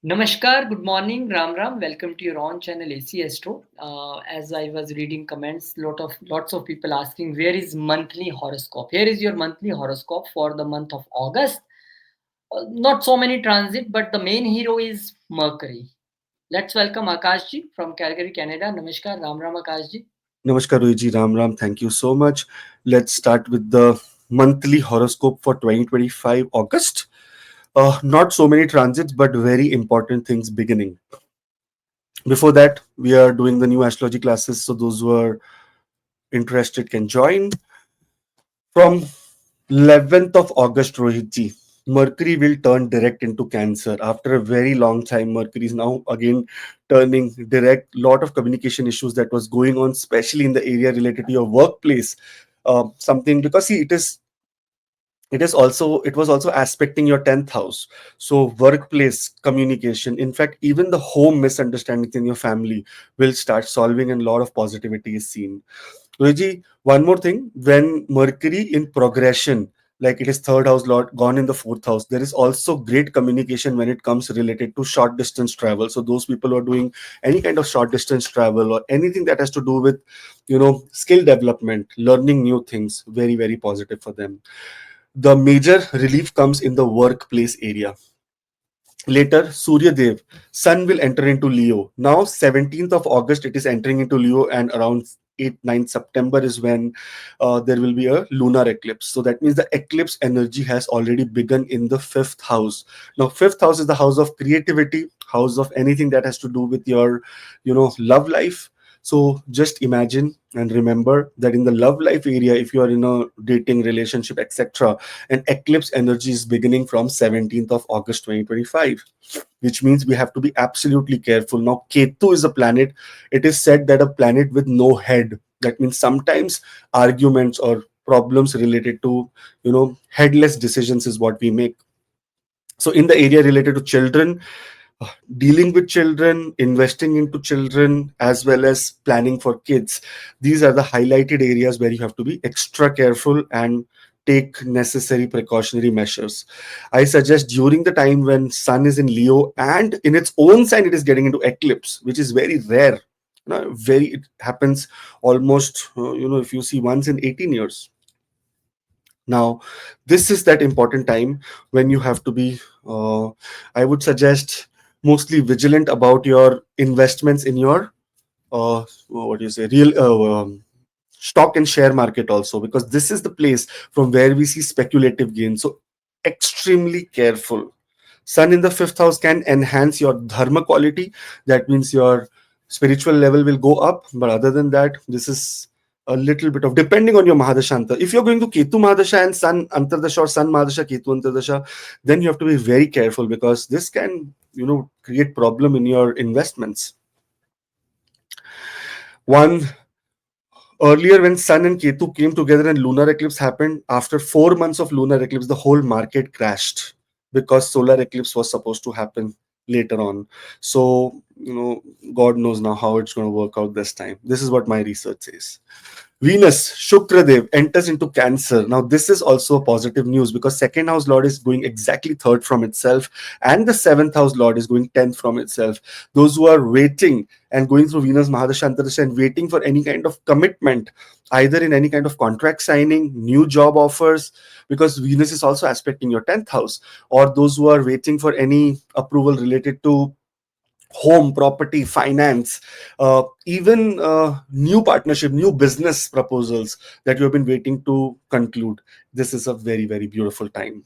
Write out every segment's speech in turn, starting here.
Namaskar, good morning, Ram Ram. Welcome to your own channel AC Astro. As I was reading comments, lots of people asking where is monthly horoscope. Here is your monthly horoscope for the month of August. Not so many transit, but the main hero is Mercury. Let's welcome Akashji from Calgary, Canada. Namaskar, Ram Ram Akashji. Namaskar, Ruiji Ram Ram. Thank you so much. Let's start with the monthly horoscope for 2025 August. Not so many transits, but very important things beginning. Before that, we are doing the new astrology classes, so those who are interested can join. From 11th of August, Rohitji, Mercury will turn direct into Cancer. After a very long time, Mercury is now again turning direct. Lot of communication issues that was going on, especially in the area related to your workplace. Something because see, it was also aspecting your 10th house, so workplace communication, in fact even the home misunderstandings in your family will start solving and a lot of positivity is seen. Luigi, one more thing, when Mercury in progression, like it is third house lord gone in the fourth house, there is also great communication when it comes related to short distance travel. So those people who are doing any kind of short distance travel or anything that has to do with skill development, learning new things, very very positive for them. The major relief comes in the workplace area. Later, Surya Dev, Sun will enter into Leo. Now, 17th of August, it is entering into Leo, and around 8th, 9th September is when there will be a lunar eclipse. So that means the eclipse energy has already begun in the fifth house. Now, fifth house is the house of creativity, house of anything that has to do with your, love life. So just imagine and remember that in the love life area, if you are in a dating relationship, etc., and eclipse energy is beginning from 17th of August 2025, which means we have to be absolutely careful. Now, Ketu is a planet. It is said that a planet with no head. That means sometimes arguments or problems related to, headless decisions is what we make. So, in the area related to children, dealing with children, investing into children, as well as planning for kids. These are the highlighted areas where you have to be extra careful and take necessary precautionary measures. I suggest during the time when Sun is in Leo and in its own sign it is getting into eclipse, which is very rare. Very it happens almost if you see once in 18 years. Now, this is that important time when you have to be, I would suggest, mostly vigilant about your investments in your, what do you say, real stock and share market also, because this is the place from where we see speculative gain. So, extremely careful. Sun in the fifth house can enhance your dharma quality. That means your spiritual level will go up. But other than that, this is a little bit of depending on your Mahadashanta. If you're going to Ketu Mahadasha and Sun Antardasha or Sun Mahadasha, Ketu Antardasha, then you have to be very careful because this can, create problem in your investments. One earlier when Sun and Ketu came together and lunar eclipse happened, after 4 months of lunar eclipse, the whole market crashed because solar eclipse was supposed to happen later on. So, God knows now how it's going to work out this time. This is what my research says. Venus, Shukradev enters into Cancer. Now, this is also positive news because second house Lord is going exactly third from itself, and the seventh house Lord is going 10th from itself. Those who are waiting and going through Venus Mahadasha Antardasha and waiting for any kind of commitment, either in any kind of contract signing, new job offers, because Venus is also aspecting your 10th house, or those who are waiting for any approval related to home, property, finance, even new partnership, new business proposals that you have been waiting to conclude. This is a very very beautiful time.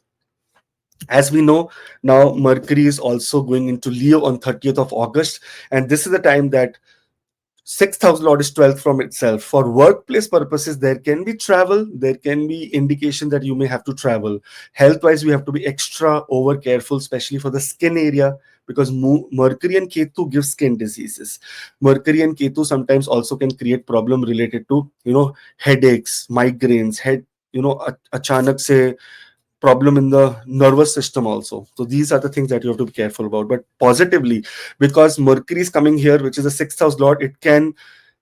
As we know, now Mercury is also going into Leo on 30th of August, and this is the time that sixth house lord is 12th from itself. For workplace purposes, there can be travel, there can be indication that you may have to travel. Health wise, we have to be extra over careful, especially for the skin area, because Mercury and Ketu give skin diseases. Mercury and Ketu sometimes also can create problem related to headaches, migraines, head, achanak se problem in the nervous system also. So these are the things that you have to be careful about. But positively, because Mercury is coming here, which is a sixth house lord, it can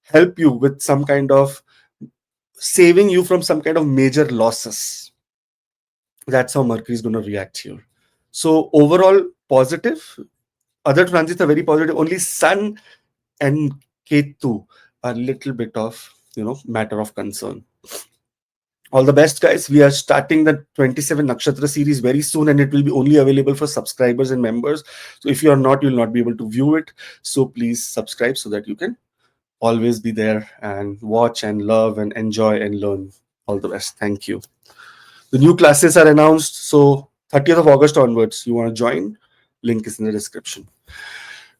help you with some kind of saving you from some kind of major losses. That's how Mercury is going to react here. So overall positive. other transits are very positive. Only Sun and Ketu are little bit of, matter of concern. All the best, guys. We are starting the 27 Nakshatra series very soon, and it will be only available for subscribers and members. So if you are not, you'll not be able to view it. So please subscribe so that you can always be there and watch and love and enjoy and learn. All the best. Thank you. The new classes are announced. So 30th of August onwards, you want to join? Link is in the description.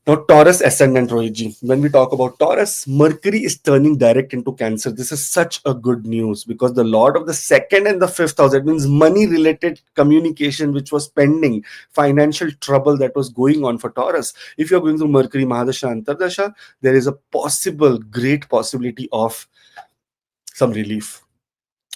Now, Taurus ascendant, Rohiji. When we talk about Taurus, Mercury is turning direct into Cancer. This is such a good news because the Lord of the second and the fifth house, that means money related communication which was pending, financial trouble that was going on for Taurus. If you're going through Mercury Mahadasha Antardasha, there is a great possibility of some relief.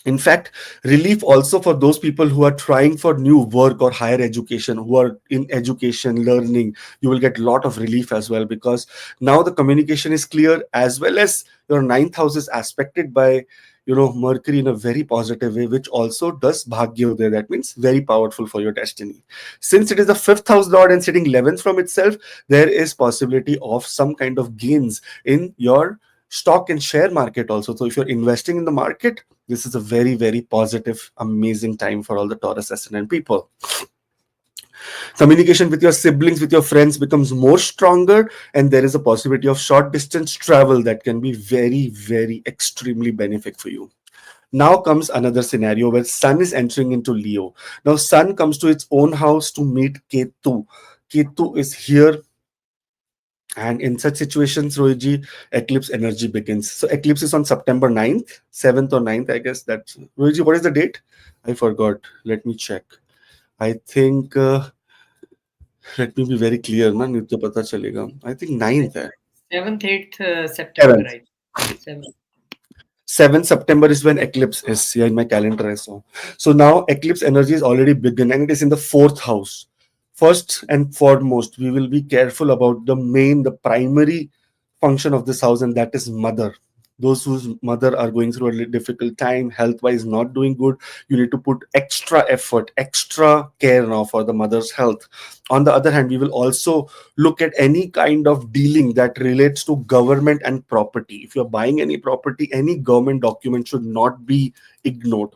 In fact, relief also for those people who are trying for new work or higher education, who are in education learning. You will get a lot of relief as well, because now the communication is clear, as well as your ninth house is aspected by Mercury in a very positive way, which also does bhagya there. That means very powerful for your destiny. Since it is the fifth house lord and sitting 11th from itself, there is possibility of some kind of gains in your stock and share market also. So if you're investing in the market, this is a very, very positive, amazing time for all the Taurus ascendant people. Communication with your siblings, with your friends becomes more stronger, and there is a possibility of short distance travel that can be very, very extremely beneficial for you. Now comes another scenario where Sun is entering into Leo. Now Sun comes to its own house to meet Ketu. Ketu is here, and in such situations, Rohiji, eclipse energy begins. So eclipse is on September 9th, 7th or 9th, I guess. That's Rohiji, what is the date? I forgot. Let me check. I think, let me be very clear, na, नहीं तो पता चलेगा. I think I 9th think hai. 7th, 8th September, 7th. right? 7th. 7th September is when eclipse is. Yeah, in my calendar I saw. So now eclipse energy is already begun, and it is in the fourth house. First and foremost, we will be careful about the primary function of this house, and that is mother. Those whose mother are going through a difficult time, health wise, not doing good, you need to put extra effort, extra care now for the mother's health. On the other hand, we will also look at any kind of dealing that relates to government and property. If you're buying any property, any government document should not be ignored.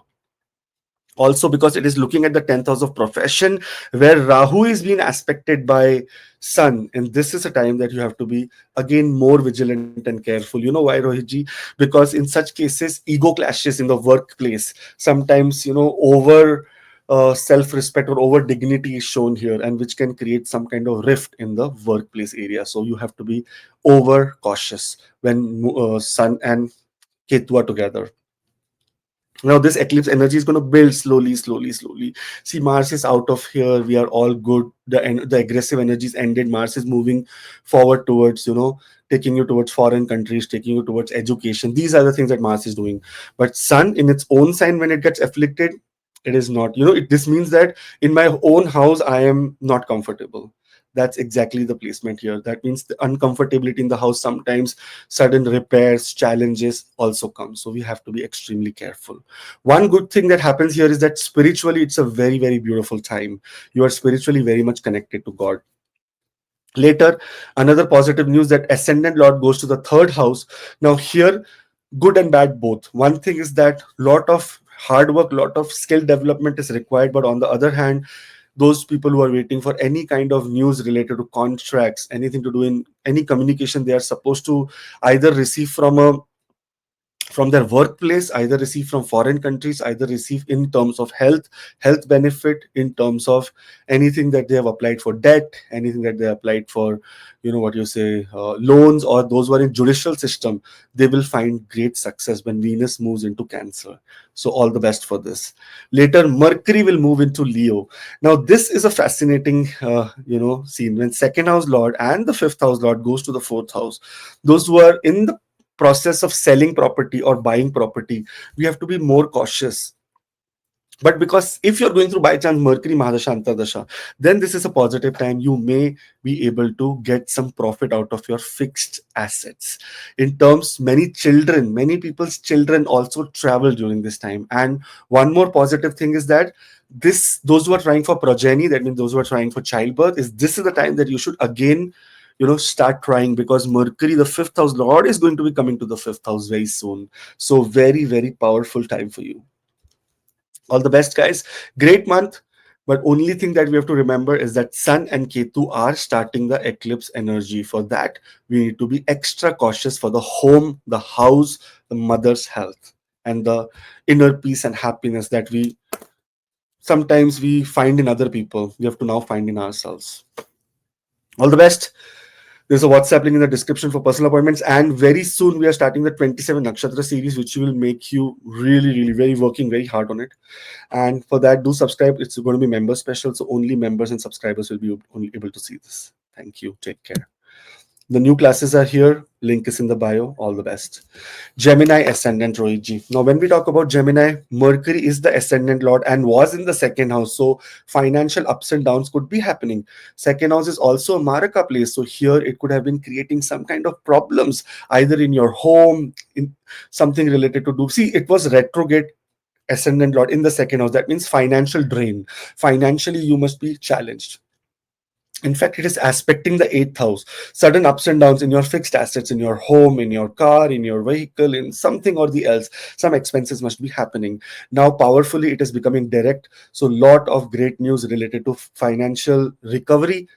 Also, because it is looking at the 10th house of profession, where Rahu is being aspected by Sun, and this is a time that you have to be again more vigilant and careful. You know why, Rohitji? Because in such cases, ego clashes in the workplace. Sometimes, over self-respect or over dignity is shown here, and which can create some kind of rift in the workplace area. So you have to be over cautious when Sun and Ketu are together. Now this eclipse energy is going to build slowly, slowly, slowly. See, Mars is out of here. We are all good. The aggressive energies ended. Mars is moving forward towards, taking you towards foreign countries, taking you towards education. These are the things that Mars is doing. But Sun in its own sign, when it gets afflicted, it is not. This means that in my own house I am not comfortable. That's exactly the placement here. That means the uncomfortability in the house, sometimes sudden repairs, challenges also come. So we have to be extremely careful. One good thing that happens here is that spiritually, it's a very, very beautiful time. You are spiritually very much connected to God. Later, another positive news that ascendant Lord goes to the third house. Now, here, good and bad both. One thing is that lot of hard work, lot of skill development is required, but on the other hand, those people who are waiting for any kind of news related to contracts, anything to do in any communication, they are supposed to either receive from their workplace, either receive from foreign countries, either receive in terms of health benefit, in terms of anything that they have applied for debt, anything that they applied for, what you say, loans, or those who are in judicial system, they will find great success when Venus moves into Cancer. So all the best for this. Later, Mercury will move into Leo. Now this is a fascinating scene when second house lord and the fifth house lord goes to the fourth house. Those who are in the process of selling property or buying property, we have to be more cautious. But because if you're going through by chance Mercury Mahadashanta Dasha, then this is a positive time. You may be able to get some profit out of your fixed assets. In terms, many people's children also travel during this time. And one more positive thing is that those who are trying for progeny, that means those who are trying for childbirth, is this is the time that you should again, start trying, because Mercury, the fifth house lord, is going to be coming to the fifth house very soon. So very, very powerful time for you. All the best, guys. Great month. But only thing that we have to remember is that Sun and Ketu are starting the eclipse energy. For that, we need to be extra cautious for the home, the house, the mother's health, and the inner peace and happiness that we sometimes we find in other people. We have to now find in ourselves. All the best. There's a WhatsApp link in the description for personal appointments. And very soon we are starting the 27 Nakshatra series, which will make you really, really very working very hard on it. And for that, do subscribe. It's going to be member special. So only members and subscribers will be only able to see this. Thank you. Take care. The new classes are here. Link is in the bio. All the best. Gemini ascendant Rohitji. Now, when we talk about Gemini, Mercury is the ascendant lord and was in the second house. So financial ups and downs could be happening. Second house is also a Maraka place. So here it could have been creating some kind of problems, either in your home, in something related to do. See, it was retrograde ascendant lord in the second house. That means financial drain. Financially, you must be challenged. In fact, it is aspecting the eighth house. Sudden ups and downs in your fixed assets, in your home, in your car, in your vehicle, in something or the else. Some expenses must be happening. Now, powerfully, it is becoming direct. So, lot of great news related to financial recovery.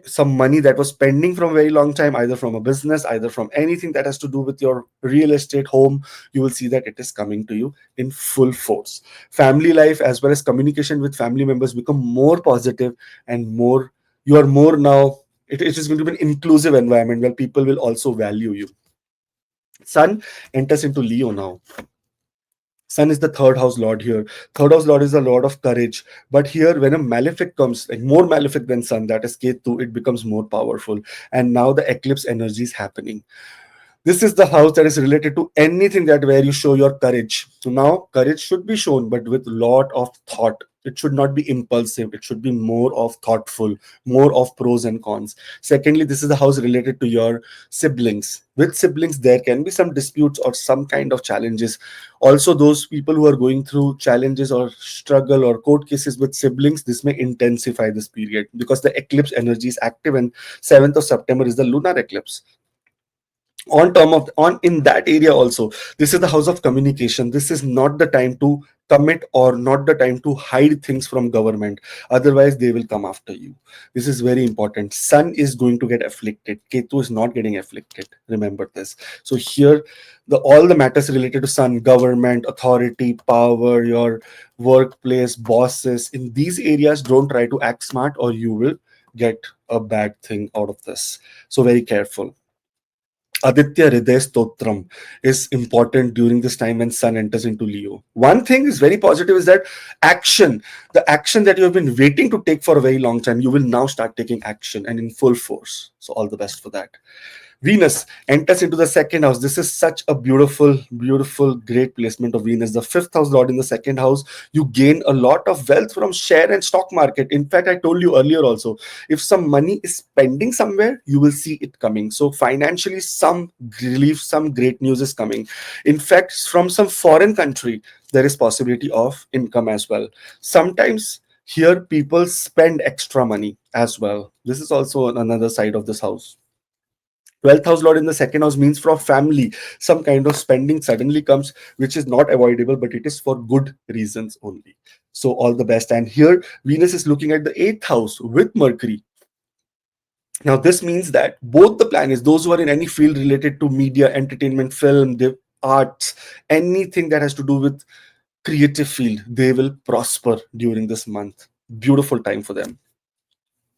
Some money that was pending from a very long time, either from a business, either from anything that has to do with your real estate home, you will see that it is coming to you in full force. Family life as well as communication with family members become more positive and more, you are more now, it is going to be an inclusive environment where people will also value you. Sun enters into Leo now. Sun is the third house lord here. Third house lord is the lord of courage. But here, when a malefic comes, like more malefic than Sun, that is Ketu, it becomes more powerful. And now the eclipse energy is happening. This is the house that is related to anything that where you show your courage. So now courage should be shown, but with lot of thought. It should not be impulsive. It should be more of thoughtful, more of pros and cons. Secondly, this is the house related to your siblings. With siblings, there can be some disputes or some kind of challenges. Also, those people who are going through challenges or struggle or court cases with siblings, this may intensify this period because the eclipse energy is active, and 7th of September is the lunar eclipse. On term of on in that area also, this is the house of communication. This is not the time to commit or not the time to hide things from government, otherwise they will come after you. This is very important. Sun is going to get afflicted, Ketu is not getting afflicted, remember this. So here, the all the matters related to Sun, government, authority, power, your workplace, bosses, in these areas, don't try to act smart or you will get a bad thing out of this. So very careful. Aditya Hriday Stotram is important during this time when Sun enters into Leo. One thing is very positive is that action, the action that you have been waiting to take for a very long time, you will now start taking action and in full force. So all the best for that. Venus enters into the second house. This is such a beautiful, beautiful, great placement of Venus. The fifth house lord in the second house. You gain a lot of wealth from share and stock market. In fact, I told you earlier also, if some money is pending somewhere, you will see it coming. So financially, some relief, some great news is coming. In fact, from some foreign country, there is possibility of income as well. Sometimes here people spend extra money as well. This is also another side of this house. 12th house lord in the second house means for family, some kind of spending suddenly comes, which is not avoidable, but it is for good reasons only. So all the best. And here Venus is looking at the eighth house with Mercury. Now this means that both the planets, those who are in any field related to media, entertainment, film, the arts, anything that has to do with creative field, they will prosper during this month. Beautiful time for them.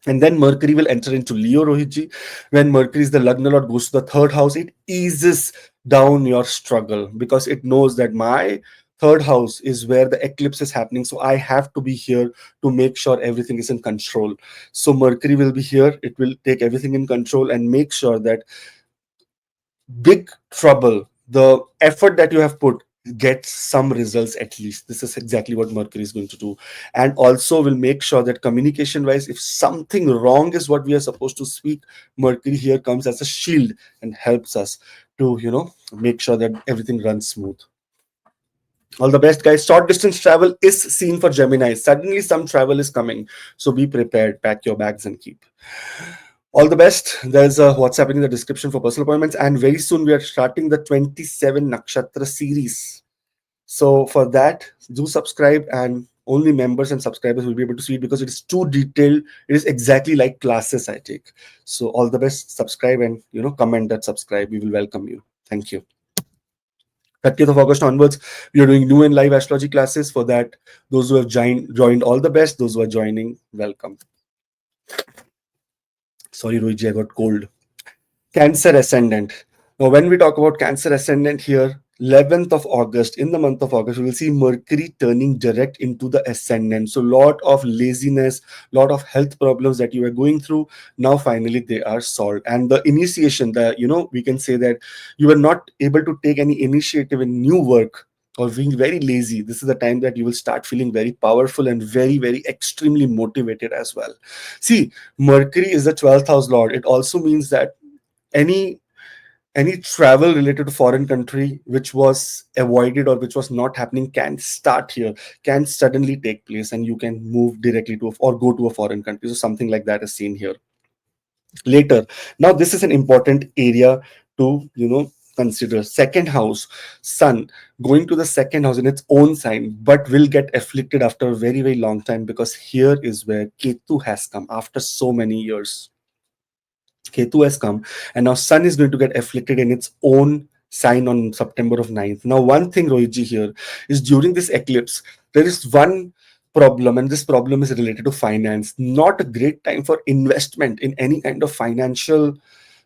And then Mercury will enter into Leo, Rohitji. When Mercury is the Lagna Lord, goes to the third house, it eases down your struggle because it knows that my third house is where the eclipse is happening. So I have to be here to make sure everything is in control. So Mercury will be here. It will take everything in control and make sure that big trouble, the effort that you have put, get some results at least. This is exactly what Mercury is going to do. And also will make sure that communication wise, if something wrong is what we are supposed to speak, Mercury here comes as a shield and helps us to, make sure that everything runs smooth. All the best, guys. Short distance travel is seen for Gemini. Suddenly some travel is coming, so be prepared, pack your bags and keep. All the best. There's a WhatsApp in the description for personal appointments, and very soon we are starting the 27 nakshatra series. So for that, do subscribe, and only members and subscribers will be able to see it because it is too detailed. It is exactly like classes I take. So all the best. Subscribe and comment that subscribe. We will welcome you. Thank you. 30th of August onwards, we are doing new and live astrology classes. For that, those who have joined, all the best. Those who are joining, welcome. Sorry, Rohitji, I got cold. Cancer ascendant. Now, when we talk about Cancer ascendant here, 11th of August, in the month of August, we will see Mercury turning direct into the ascendant. So, lot of laziness, lot of health problems that you were going through, now finally they are solved. And the initiation, we can say that you were not able to take any initiative in new work or being very lazy. This is the time that you will start feeling very powerful and very, very extremely motivated as well. See, Mercury is the 12th house lord. It also means that any any travel related to foreign country which was avoided or which was not happening can start here, can suddenly take place, and you can move directly to or go to a foreign country. So something like that is seen here later. Now this is an important area to consider. Second house, sun going to the second house in its own sign, but will get afflicted after a very, very long time, because here is where Ketu has come after so many years. Ketu has come, and now Sun is going to get afflicted in its own sign on September of 9th. Now, one thing, Rohitji, here is during this eclipse, there is one problem, and this problem is related to finance. Not a great time for investment in any kind of financial,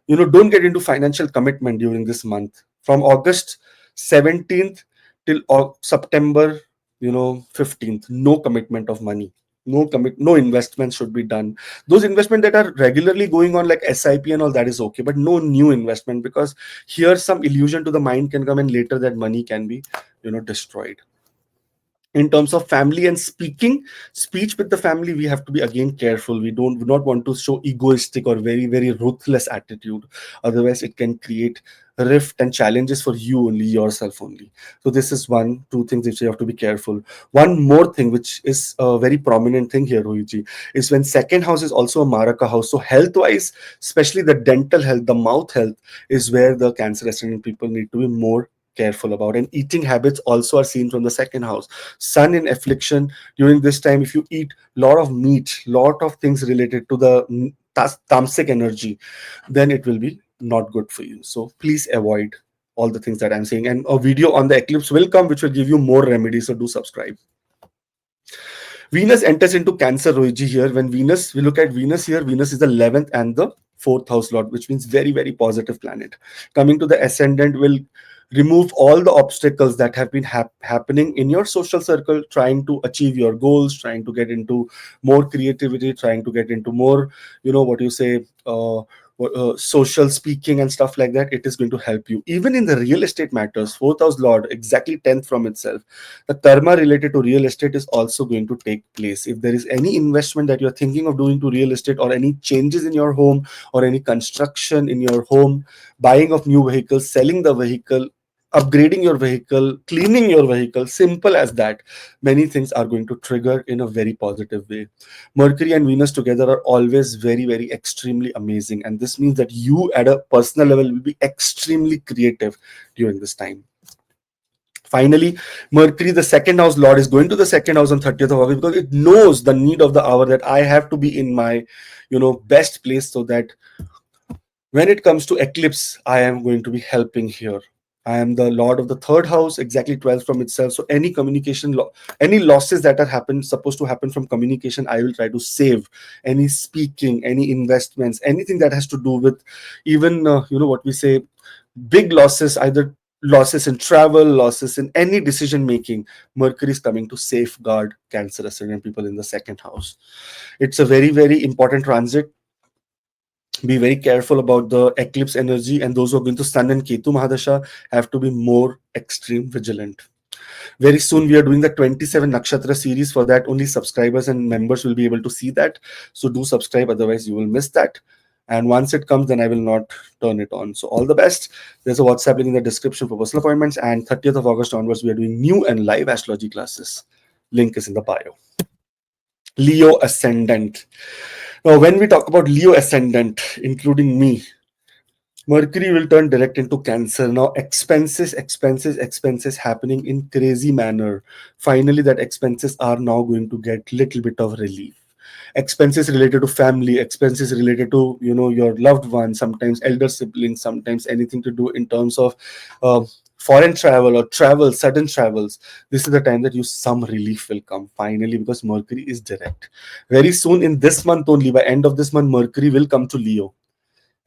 don't get into financial commitment during this month. From August 17th till September, 15th, no commitment of money. No investment should be done. Those investment that are regularly going on like SIP and all, that is okay, but no new investment, because here some illusion to the mind can come, and later that money can be destroyed. In terms of family and speech with the family, we have to be again careful. We not want to show egoistic or very, very ruthless attitude. Otherwise it can create rift and challenges for you only, yourself only. So this is one two things which you have to be careful. One more thing which is a very prominent thing here, Rohitji, is when second house is also a maraka house. So health wise, especially the dental health, the mouth health, is where the Cancer ascendant people need to be more careful about. And eating habits also are seen from the second house. Sun in affliction during this time, if you eat lot of meat, lot of things related to the tamasic energy, then it will be not good for you. So please avoid all the things that I'm saying, and a video on the eclipse will come which will give you more remedies, so do subscribe. Venus enters into Cancer, Rohiji. Here, when Venus, we look at Venus here, Venus is the 11th and the 4th house lord, which means very, very positive planet. Coming to the ascendant will remove all the obstacles that have been happening in your social circle, trying to achieve your goals, trying to get into more creativity, trying to get into more, what you say, social speaking and stuff like that. It is going to help you. Even in the real estate matters, 4th house lord, exactly 10th from itself, the karma related to real estate is also going to take place. If there is any investment that you're thinking of doing to real estate, or any changes in your home, or any construction in your home, buying of new vehicles, selling the vehicle, upgrading your vehicle, cleaning your vehicle, simple as that, many things are going to trigger in a very positive way. Mercury and Venus together are always very, very extremely amazing, and this means that you at a personal level will be extremely creative during this time. Finally, Mercury, the second house lord, is going to the second house on 30th of August, because it knows the need of the hour, that I have to be in my best place, so that when it comes to eclipse, I am going to be helping here. I am the lord of the third house, exactly 12 from itself. So any communication, any losses that are supposed to happen from communication, I will try to save. Any speaking, any investments, anything that has to do with even, what we say, big losses, either losses in travel, losses in any decision making. Mercury is coming to safeguard Cancer ascendant people in the second house. It's a very, very important transit. Be very careful about the eclipse energy, and those who are going to Sun and Ketu Mahadasha have to be more extreme vigilant. Very soon, we are doing the 27 Nakshatra series. For that, only subscribers and members will be able to see that. So do subscribe, otherwise, you will miss that. And once it comes, then I will not turn it on. So all the best. There's a WhatsApp link in the description for personal appointments. And 30th of August onwards, we are doing new and live astrology classes. Link is in the bio. Leo ascendant. Now, when we talk about Leo ascendant, including me, Mercury will turn direct into Cancer. Now, expenses happening in crazy manner. Finally, that expenses are now going to get little bit of relief. Expenses related to family, expenses related to your loved ones, sometimes elder siblings, sometimes anything to do in terms of uh, foreign travel or travel, sudden travels. This is the time that some relief will come finally, because Mercury is direct. Very soon in this month only, by end of this month, Mercury will come to Leo.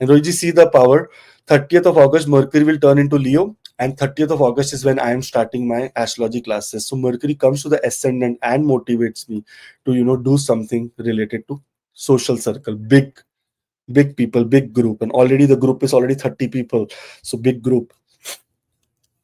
And Rohit, see the power. 30th of August, Mercury will turn into Leo, and 30th of August is when I am starting my astrology classes. So Mercury comes to the ascendant and motivates me to do something related to social circle, big people, big group, and already the group is already 30 people, so big group.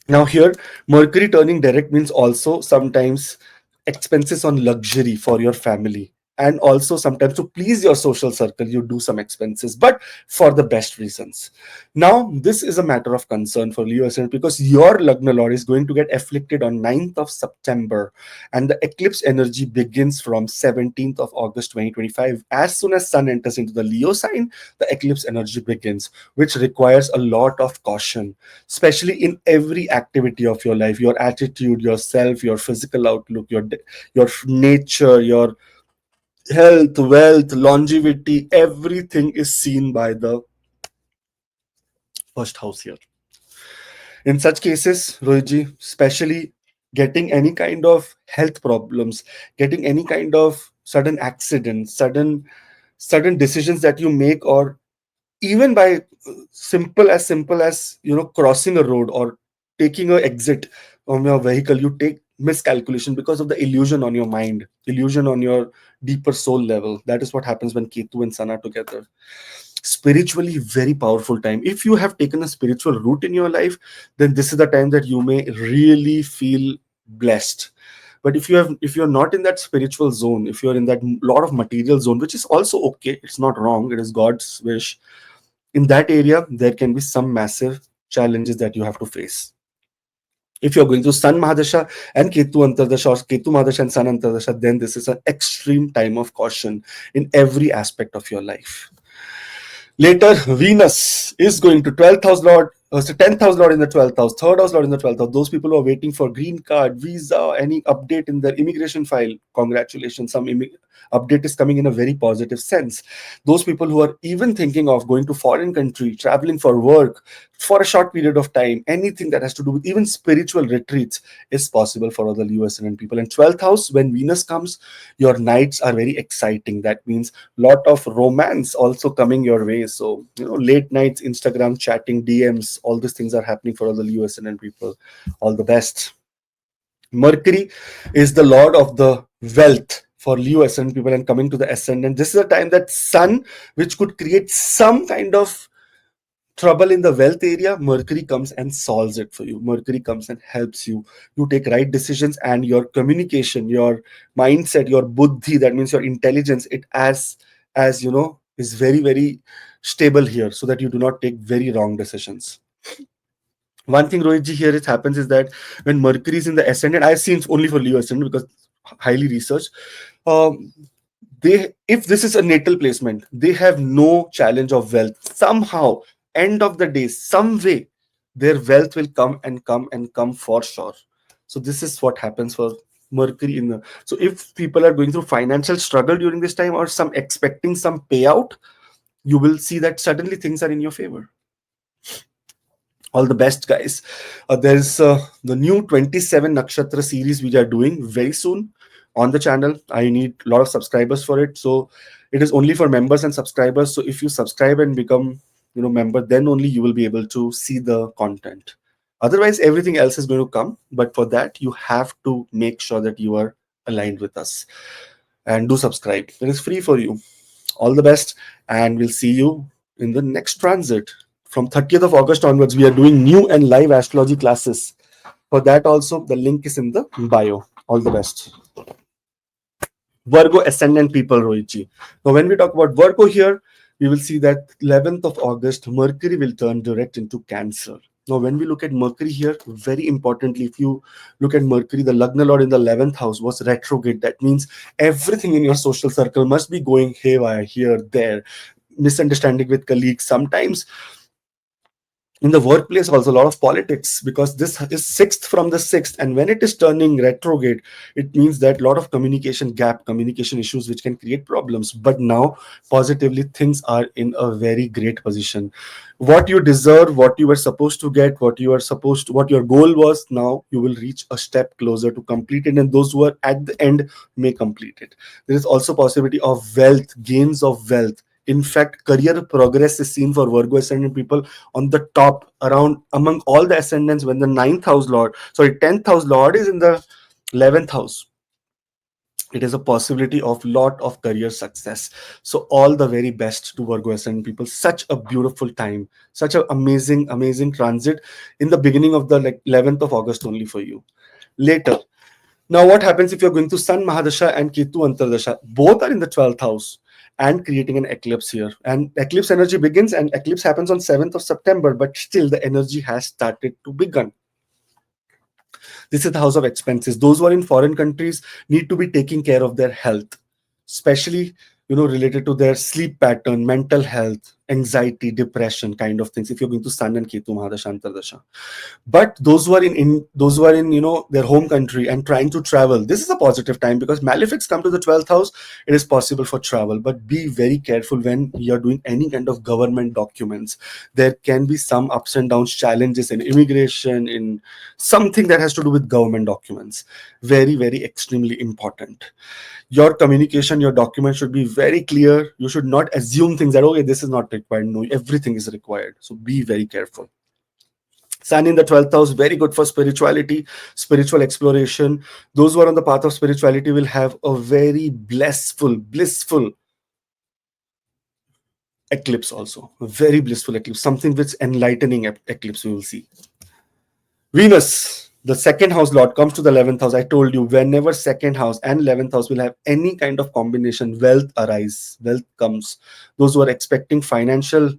Now here, Mercury turning direct means also sometimes expenses on luxury for your family, and also sometimes to please your social circle you do some expenses, but for the best reasons. Now this is a matter of concern for Leo ascendant, because your Lagna Lord is going to get afflicted on 9th of September, and the eclipse energy begins from 17th of August 2025. As soon as Sun enters into the Leo sign, the eclipse energy begins, which requires a lot of caution, especially in every activity of your life, your attitude, yourself, your physical outlook, your nature, your health, wealth, longevity, everything is seen by the first house here. In such cases, Rohitji, especially getting any kind of health problems, getting any kind of sudden accident, sudden decisions that you make, or even by simple as crossing a road or taking a exit on your vehicle, you take miscalculation because of the illusion on your mind, illusion on your deeper soul level. That is what happens when Ketu and Sun are together. Spiritually very powerful time. If you have taken a spiritual route in your life, then this is the time that you may really feel blessed. But if you're not in that spiritual zone, if you're in that lot of material zone, which is also okay, it's not wrong, it is God's wish, in that area there can be some massive challenges that you have to face. If you're going through Sun Mahadasha and Ketu Antardasha, or Ketu Mahadasha and Sun Antardasha, then this is an extreme time of caution in every aspect of your life. Later, Venus is going to 12th house Lord, so 10th house Lord in the 12th house, third house Lord in the 12th house. Those people who are waiting for green card, visa, any update in their immigration file, congratulations, some update is coming in a very positive sense. Those people who are even thinking of going to foreign country, traveling for work for a short period of time, anything that has to do with even spiritual retreats is possible for other US and people. And 12th house, when Venus comes, your nights are very exciting. That means lot of romance also coming your way. So late nights, Instagram chatting, DMs, all these things are happening for all the USN people. All the best. Mercury is the lord of the wealth for Leo ascendant people, and coming to the ascendant, this is a time that Sun, which could create some kind of trouble in the wealth area, Mercury comes and solves it for you. Mercury comes and helps you. You take right decisions, and your communication, your mindset, your buddhi, that means your intelligence, it as is very, very stable here, so that you do not take very wrong decisions. One thing, Rohitji, here it happens is that when Mercury is in the ascendant, I've seen it's only for Leo ascendant because highly researched. Um, if this is a natal placement, they have no challenge of wealth. Somehow, end of the day, some way, their wealth will come and come and come for sure. So this is what happens for Mercury in the. So if people are going through financial struggle during this time, or some expecting some payout, you will see that suddenly things are in your favor. All the best, guys. There's the new 27 Nakshatra series we are doing very soon on the channel. I need a lot of subscribers for it. So it is only for members and subscribers. So if you subscribe and become member, then only you will be able to see the content. Otherwise, everything else is going to come. But for that, you have to make sure that you are aligned with us. And do subscribe. It is free for you. All the best. And we'll see you in the next transit. From 30th of August onwards, we are doing new and live astrology classes. For that also, the link is in the bio. All the best. Virgo ascendant people, Rohitji. Now, when we talk about Virgo here, we will see that 11th of August, Mercury will turn direct into Cancer. Now, when we look at Mercury here, very importantly, if you look at Mercury, the Lagna Lord in the 11th house was retrograde. That means everything in your social circle must be going haywire here, there, misunderstanding with colleagues. Sometimes in the workplace also a lot of politics, because this is sixth from the sixth, and when it is turning retrograde, it means that a lot of communication gap, communication issues, which can create problems. But now positively things are in a very great position. What you deserve, what you were supposed to get, what your goal was, now you will reach a step closer to complete it, and those who are at the end may complete it. There is also possibility of wealth, gains of wealth. In fact, career progress is seen for Virgo ascendant people on the top, around among all the ascendants, when the 10th house Lord is in the 11th house. It is a possibility of lot of career success. So all the very best to Virgo ascendant people. Such a beautiful time, such an amazing transit in the beginning of the 11th of August only for you. Later, now, what happens if you're going to Sun Mahadasha and Ketu Antardasha? Both are in the 12th house and creating an eclipse here. And eclipse energy begins, and eclipse happens on 7th of September, but still the energy has started to begin. This is the house of expenses. Those who are in foreign countries need to be taking care of their health, especially related to their sleep pattern, mental health, anxiety, depression kind of things. If you're going to Sun and Ketu Mahadasha Antardasha. But those who are in their home country and trying to travel, this is a positive time, because malefics come to the 12th house. It is possible for travel, but be very careful when you're doing any kind of government documents. There can be some ups and downs, challenges in immigration, in something that has to do with government documents. Very extremely important. Your communication, your document should be very clear. You should not assume things that, okay, this is not required. No, everything is required. So be very careful. Sun in the 12th house, very good for spirituality, spiritual exploration. Those who are on the path of spirituality will have a very blissful eclipse also. A very blissful eclipse, something which enlightening eclipse we will see. Venus, the second house Lord, comes to the 11th house. I told you, whenever second house and 11th house will have any kind of combination, wealth arise, wealth comes. Those who are expecting financial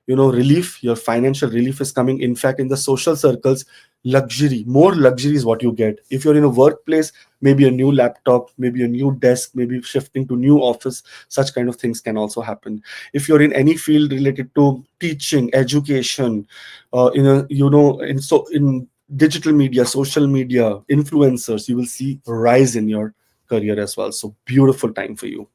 relief, your financial relief is coming. In fact, in the social circles, more luxury is what you get. If you're in a workplace, maybe a new laptop, maybe a new desk, maybe shifting to new office, such kind of things can also happen. If you're in any field related to teaching, education, in digital media, social media, influencers, you will see a rise in your career as well. So beautiful time for you.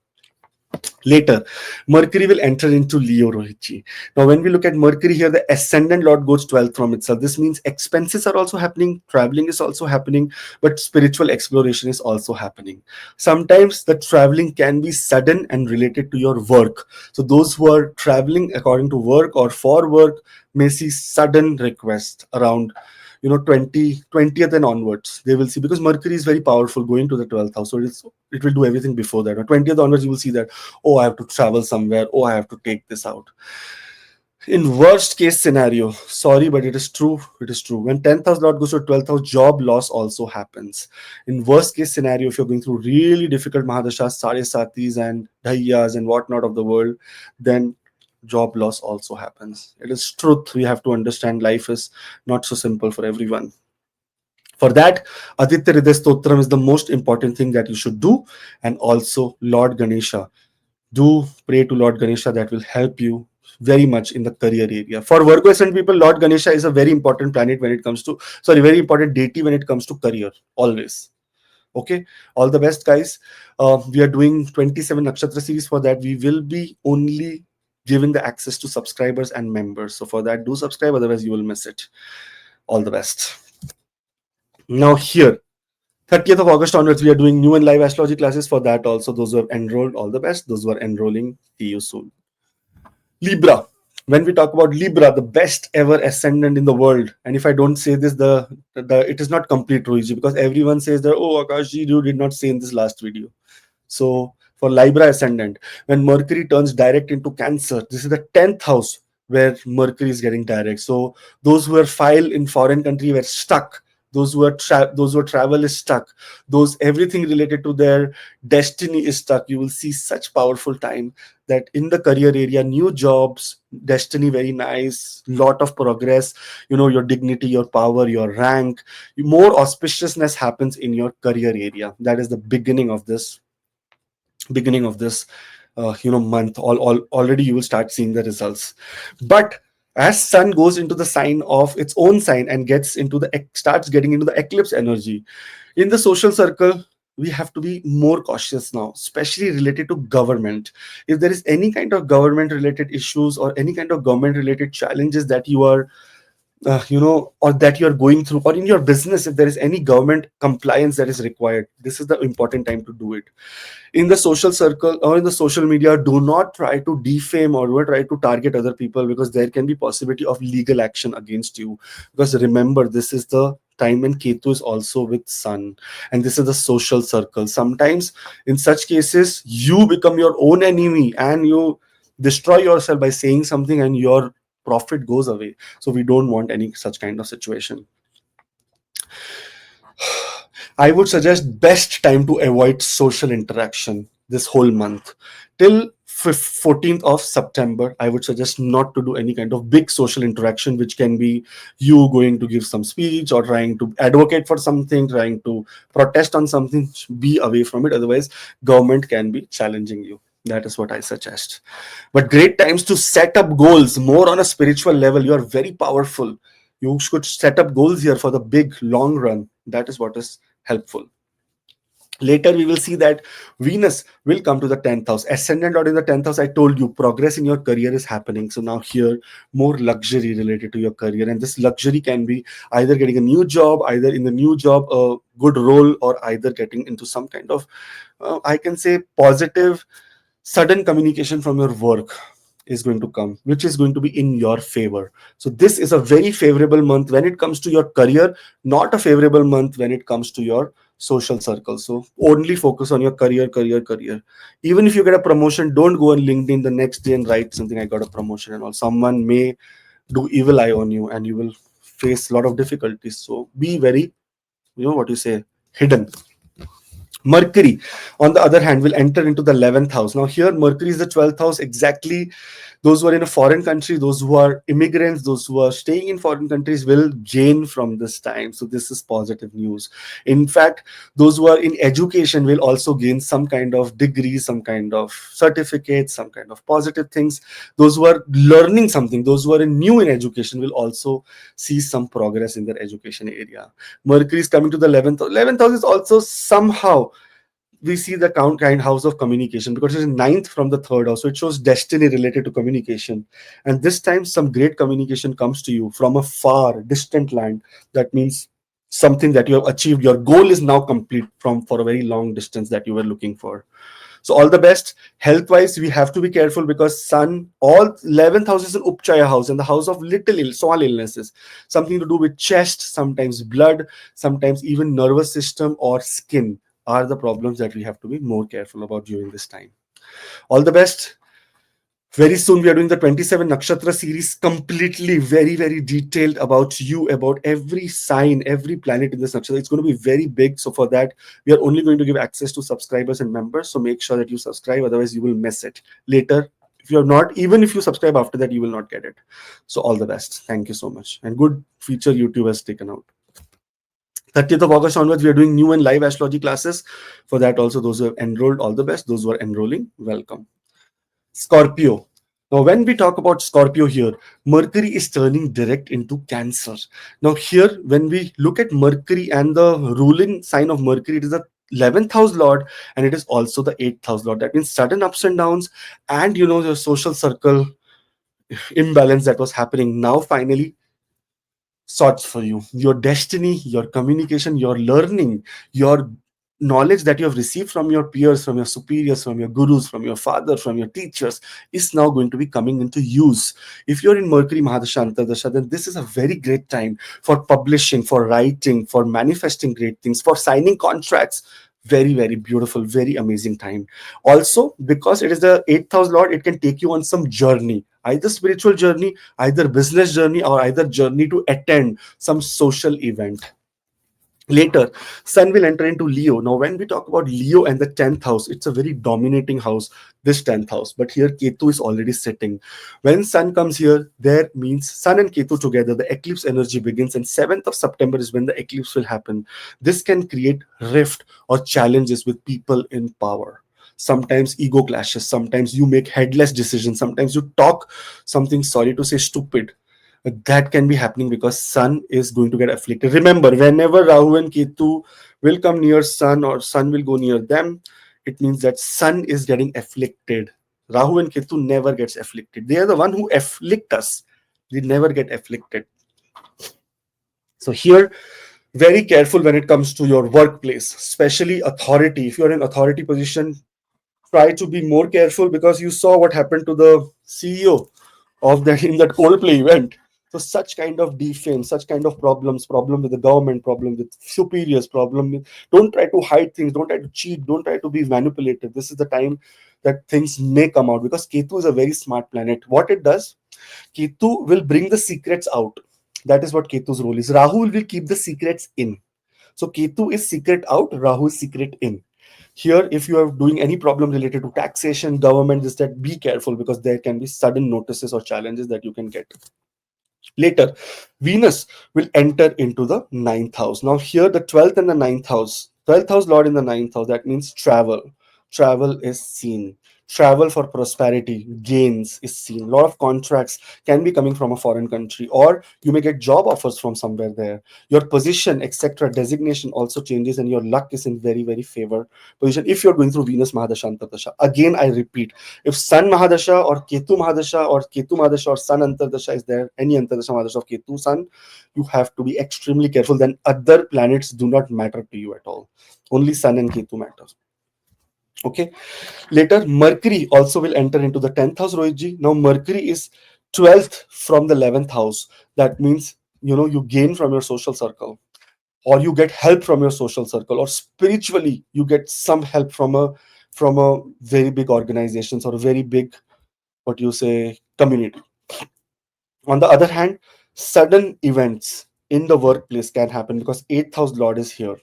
Later, Mercury will enter into Leo, Rohitji. Now, when we look at Mercury here, the ascendant Lord goes 12th from itself. This means expenses are also happening, traveling is also happening, but spiritual exploration is also happening. Sometimes the traveling can be sudden and related to your work. So those who are traveling according to work or for work may see sudden requests around 20th and onwards. They will see, because Mercury is very powerful going to the 12th house, so it will do everything before that. Or 20th onwards, you will see that, oh, I have to travel somewhere, oh, I have to take this out. In worst case scenario, sorry, but it is true. When 10th house Lord goes to 12th house, job loss also happens. In worst case scenario, if you're going through really difficult Mahadashas, Sade Satis and Dhayyas and whatnot of the world, then job loss also happens. It is truth. We have to understand life is not so simple for everyone. For that, Aditya Hriday Stotram is the most important thing that you should do. And also Lord Ganesha. Do pray to Lord Ganesha. That will help you very much in the career area. For Virgo ascendant people, Lord Ganesha is a very important planet when it comes to, very important deity when it comes to career, always. Okay, all the best, guys. We are doing 27 Nakshatra series. For that, we will be only giving the access to subscribers and members. So for that, do subscribe, otherwise you will miss it. All the best. Now here, 30th of August onwards, we are doing new and live astrology classes. For that also, those who have enrolled, all the best. Those who are enrolling, see you soon. Libra. When we talk about Libra, the best ever ascendant in the world, and if I don't say this, it is not complete, Rohiji, because everyone says that, oh, Akash ji, you did not say in this last video. So For Libra ascendant, when Mercury turns direct into Cancer, this is the 10th house where Mercury is getting direct. So those who are file in foreign country were stuck. Those who travel is stuck. Those everything related to their destiny is stuck. You will see such powerful time that in the career area, new jobs, destiny very nice, lot of progress. Your dignity, your power, your rank, more auspiciousness happens in your career area. That is the beginning of this month. Already you will start seeing the results. But as sun goes into the sign of its own sign and starts getting into the eclipse energy in the social circle, we have to be more cautious now, especially related to government. If there is any kind of government related issues or any kind of government related challenges that you are or that you are going through, or in your business, if there is any government compliance that is required, this is the important time to do it. In the social circle or in the social media, do not try to defame or do not try to target other people, because there can be possibility of legal action against you. Because remember, this is the time when Ketu is also with sun, and this is the social circle. Sometimes in such cases you become your own enemy and you destroy yourself by saying something and your profit goes away. So we don't want any such kind of situation. I would suggest best time to avoid social interaction this whole month till 14th of September. I would suggest not to do any kind of big social interaction, which can be you going to give some speech or trying to advocate for something, trying to protest on something. Be away from it. Otherwise, government can be challenging you. That is what I suggest. But great times to set up goals more on a spiritual level. You are very powerful. You should set up goals here for the big long run. That is what is helpful. Later we will see that Venus will come to the 10th house, ascendant or in the 10th house. I told you progress in your career is happening. So now here more luxury related to your career, and this luxury can be either getting a new job, either in the new job a good role, or either getting into some kind of I can say positive sudden communication from your work is going to come, which is going to be in your favor. So this is a very favorable month when it comes to your career, not a favorable month when it comes to your social circle. So only focus on your career. Even if you get a promotion, don't go on LinkedIn the next day and write something, I got a promotion and all. Someone may do evil eye on you and you will face a lot of difficulties. So be very, what you say, hidden. Mercury, on the other hand, will enter into the 11th house. Now, here, Mercury is the 12th house. Exactly, those who are in a foreign country, those who are immigrants, those who are staying in foreign countries will gain from this time. So, this is positive news. In fact, those who are in education will also gain some kind of degree, some kind of certificate, some kind of positive things. Those who are learning something, those who are new in education will also see some progress in their education area. Mercury is coming to the 11th. 11th house is also somehow we see the kind house of communication, because it is ninth from the third house. So it shows destiny related to communication. And this time some great communication comes to you from a far distant land. That means something that you have achieved. Your goal is now complete for a very long distance that you were looking for. So all the best. Health wise, we have to be careful because sun, all 11th house is an Upchaya house, and the house of small illnesses, something to do with chest, sometimes blood, sometimes even nervous system or skin are the problems that we have to be more careful about during this time. All the best. Very soon we are doing the 27 Nakshatra series, completely very detailed about you, about every sign, every planet in this nakshatra. It's going to be very big. So for that, we are only going to give access to subscribers and members. So make sure that you subscribe, otherwise you will miss it later. If you're not, even if you subscribe after that, you will not get it. So all the best. Thank you so much. And good feature YouTube has taken out. 30th of August onwards, we are doing new and live astrology classes. For that also, those who have enrolled, all the best. Those who are enrolling, welcome. Scorpio. Now, when we talk about Scorpio here, Mercury is turning direct into Cancer. Now, here, when we look at Mercury and the ruling sign of Mercury, it is the 11th house lord and it is also the 8th house lord. That means sudden ups and downs and, the social circle imbalance that was happening now finally sorts for you. Your destiny, your communication, your learning, your knowledge that you have received from your peers, from your superiors, from your gurus, from your father, from your teachers is now going to be coming into use. If you're in Mercury Mahadasha Antardasha, then this is a very great time for publishing, for writing, for manifesting great things, for signing contracts. Very, very beautiful, very amazing time. Also, because it is the 8th house lord, it can take you on some journey, either spiritual journey, either business journey, or either journey to attend some social event. Later, Sun will enter into Leo. Now, when we talk about Leo and the 10th house, it's a very dominating house, this 10th house. But here, Ketu is already sitting. When Sun comes here, there means Sun and Ketu together, the eclipse energy begins, and 7th of September is when the eclipse will happen. This can create rift or challenges with people in power. Sometimes ego clashes, sometimes you make headless decisions, sometimes you talk something, sorry to say, stupid. That can be happening because sun is going to get afflicted. Remember, whenever Rahu and Ketu will come near sun or sun will go near them, it means that sun is getting afflicted. Rahu and Ketu never gets afflicted. They are the one who afflict us. They never get afflicted. So here, very careful when it comes to your workplace, especially authority. If you're in authority position, try to be more careful, because you saw what happened to the CEO of that in that Coldplay event. So such kind of defame, such kind of problems, problem with the government, problem with superiors, problem with, don't try to hide things, don't try to cheat, don't try to be manipulative. This is the time that things may come out, because Ketu is a very smart planet. What it does, Ketu will bring the secrets out. That is what Ketu's role is. Rahu will keep the secrets in. So Ketu is secret out, Rahu is secret in. Here, if you are doing any problem related to taxation, government, this, that, be careful, because there can be sudden notices or challenges that you can get. Later, Venus will enter into the ninth house. Now, here, the 12th and the ninth house, 12th house Lord in the ninth house, that means travel. Travel is seen. Travel for prosperity, gains is seen. A lot of contracts can be coming from a foreign country, or you may get job offers from somewhere there. Your position, etc., designation also changes, and your luck is in very, very favor position if you're going through Venus Mahadasha Antardasha. Again, I repeat, if Sun Mahadasha or Ketu Mahadasha or Sun Antardasha is there, any Antardasha Mahadasha of Ketu Sun, you have to be extremely careful. Then other planets do not matter to you at all. Only Sun and Ketu matters. Okay. Later, Mercury also will enter into the 10th house, Rohitji. Now, Mercury is 12th from the 11th house. That means, you gain from your social circle, or you get help from your social circle, or spiritually, you get some help from a very big organizations or a very big, what you say, community. On the other hand, sudden events in the workplace can happen, because 8th house Lord is here.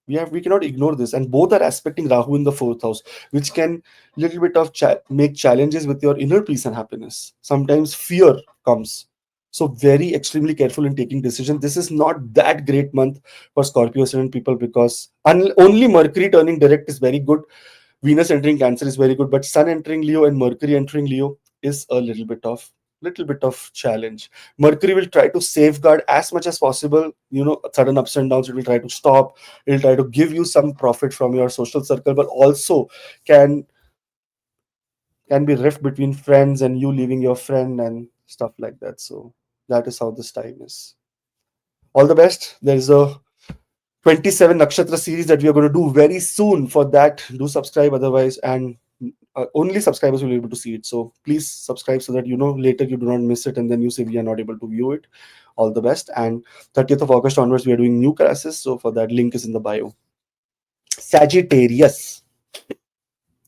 We cannot ignore this, and both are aspecting Rahu in the 4th house, which can little bit of make challenges with your inner peace and happiness. Sometimes fear comes, so very extremely careful in taking decision. This is not that great month for Scorpio ascendant people, because only Mercury turning direct is very good, Venus entering Cancer is very good, but Sun entering Leo and Mercury entering Leo is a little bit of challenge. Mercury will try to safeguard as much as possible. Sudden ups and downs, it will try to stop. It will try to give you some profit from your social circle, but also can be rift between friends and you leaving your friend and stuff like that. So that is how this time is. All the best. There is a 27 nakshatra series that we are going to do very soon. For that, do subscribe, otherwise, and only subscribers will be able to see it. So please subscribe, so that later you do not miss it and then you say we are not able to view it. All the best. And 30th of August onwards, we are doing new classes, so for that, link is in the bio. Sagittarius.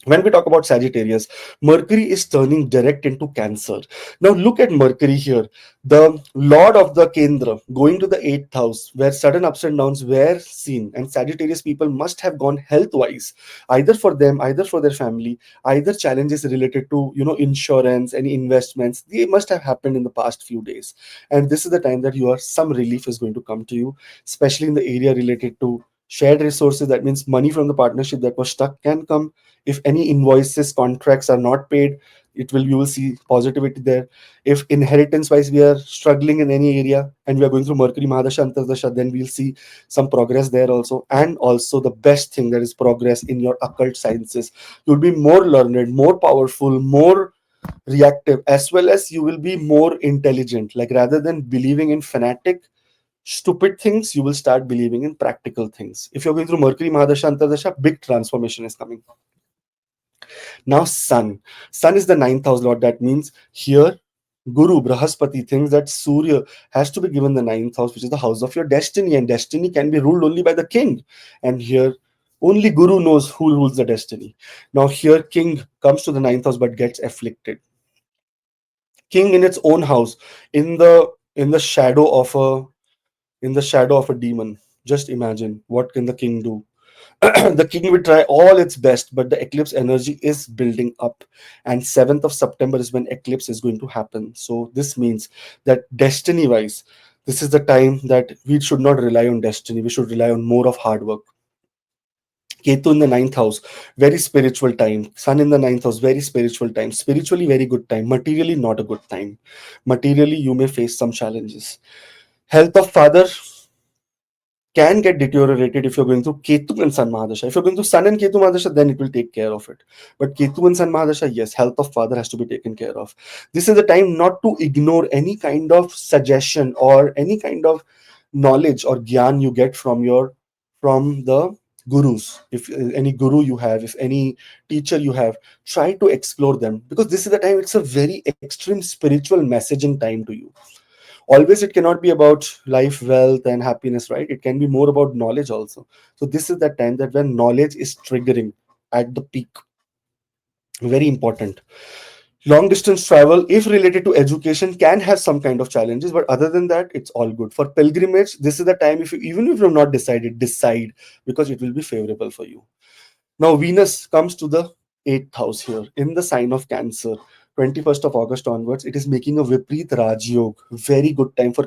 When we talk about Sagittarius, Mercury is turning direct into Cancer. Now look at Mercury here, the Lord of the Kendra, going to the 8th house, where sudden ups and downs were seen. And Sagittarius people must have gone health-wise, either for them, either for their family, either challenges related to insurance, any investments. They must have happened in the past few days. And this is the time that some relief is going to come to you, especially in the area related to shared resources. That means money from the partnership that was stuck can come. If any invoices, contracts are not paid, you will see positivity there. If inheritance wise we are struggling in any area and we are going through Mercury Mahadasha Antardasha, then we'll see some progress there also. And also the best thing, that is progress in your occult sciences. You'll be more learned, more powerful, more reactive, as well as you will be more intelligent. Like, rather than believing in fanatic stupid things, you will start believing in practical things. If you're going through Mercury Mahadasha Antardasha, big transformation is coming. Now, Sun is the ninth house Lord. That means here, Guru Brahaspati thinks that Surya has to be given the ninth house, which is the house of your destiny, and destiny can be ruled only by the king. And here, Only Guru knows who rules the destiny. Now here King comes to the ninth house but gets afflicted. King in its own house, in the shadow of a demon. Just imagine what can the king do. The king will try all its best, but the eclipse energy is building up, and 7th of September is when eclipse is going to happen. So this means that destiny wise, this is the time that we should not rely on destiny, we should rely on more of hard work. Ketu in the ninth house, very spiritual time. Sun in the ninth house, very spiritual time. Spiritually, very good time. Materially, not a good time. Materially, you may face some challenges. Health of father can get deteriorated if you're going through Ketu and Sun Mahadasha. If you're going through Sun and Ketu Mahadasha, then it will take care of it. But Ketu and Sun Mahadasha, yes, health of father has to be taken care of. This is the time not to ignore any kind of suggestion or any kind of knowledge or gyan you get from the gurus. If any guru you have, if any teacher you have, try to explore them, because this is the time, it's a very extreme spiritual messaging time to you. Always it cannot be about life, wealth and happiness, right? It can be more about knowledge also. So this is that time that when knowledge is triggering at the peak. Very important. Long distance travel, if related to education, can have some kind of challenges, but other than that, it's all good. For pilgrimage, this is the time, if you, even if you've not decided, decide, because it will be favorable for you. Now, Venus comes to the eighth house here in the sign of Cancer. 21st of August onwards, it is making a Viprit Rajyog. Very good time for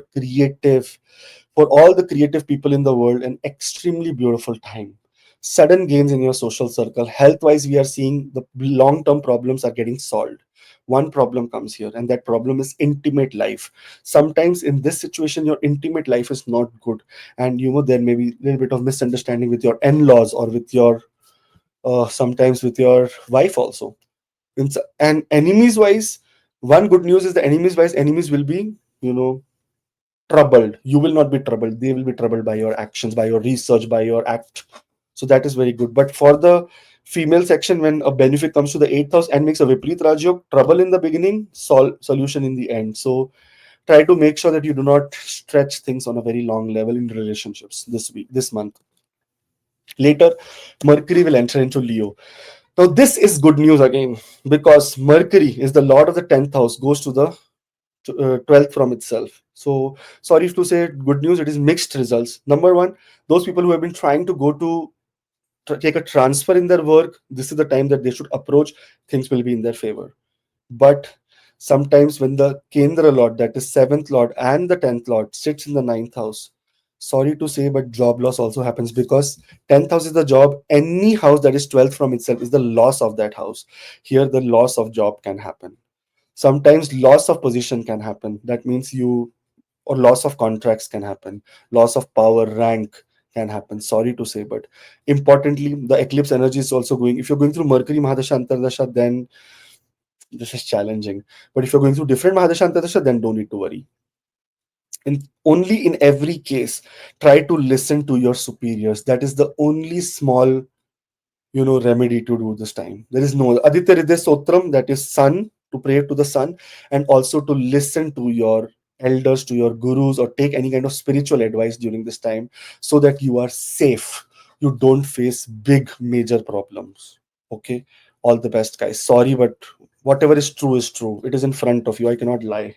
all the creative people in the world, an extremely beautiful time. Sudden gains in your social circle. Health wise, we are seeing the long term problems are getting solved. One problem comes here, and that problem is intimate life. Sometimes in this situation, your intimate life is not good, and there may be a little bit of misunderstanding with your in laws or with your sometimes with your wife also. And enemies wise, one good news is the enemies wise, enemies will be, you know, troubled. You will not be troubled. They will be troubled by your actions, by your research, by your act. So that is very good. But for the female section, when a benefit comes to the eighth house and makes a Viprit Rajyog, trouble in the beginning, solution in the end. So try to make sure that you do not stretch things on a very long level in relationships this week, this month. Later, Mercury will enter into Leo. Now, this is good news again, because Mercury is the lord of the 10th house, goes to the 12th from itself. So, sorry to say good news, it is mixed results. Number one, those people who have been trying to go to take a transfer in their work, this is the time that they should approach, things will be in their favor. But sometimes when the Kendra Lord, that is 7th Lord, and the 10th Lord sits in the ninth house, sorry to say, but job loss also happens, because 10th house is the job. Any house that is 12th from itself is the loss of that house. Here, the loss of job can happen. Sometimes loss of position can happen. That means or loss of contracts can happen. Loss of power, rank can happen. Sorry to say, but importantly, the eclipse energy is also going. If you're going through Mercury Mahadasha Antardasha, then this is challenging. But if you're going through different Mahadasha Antardasha, then don't need to worry. And only in every case, try to listen to your superiors. That is the only small, remedy to do this time. There is no Aditya Hridaya Sotram, that is sun, to pray to the sun, and also to listen to your elders, to your gurus, or take any kind of spiritual advice during this time, so that you are safe. You don't face big major problems. Okay. All the best, guys. Sorry, but whatever is true is true. It is in front of you. I cannot lie.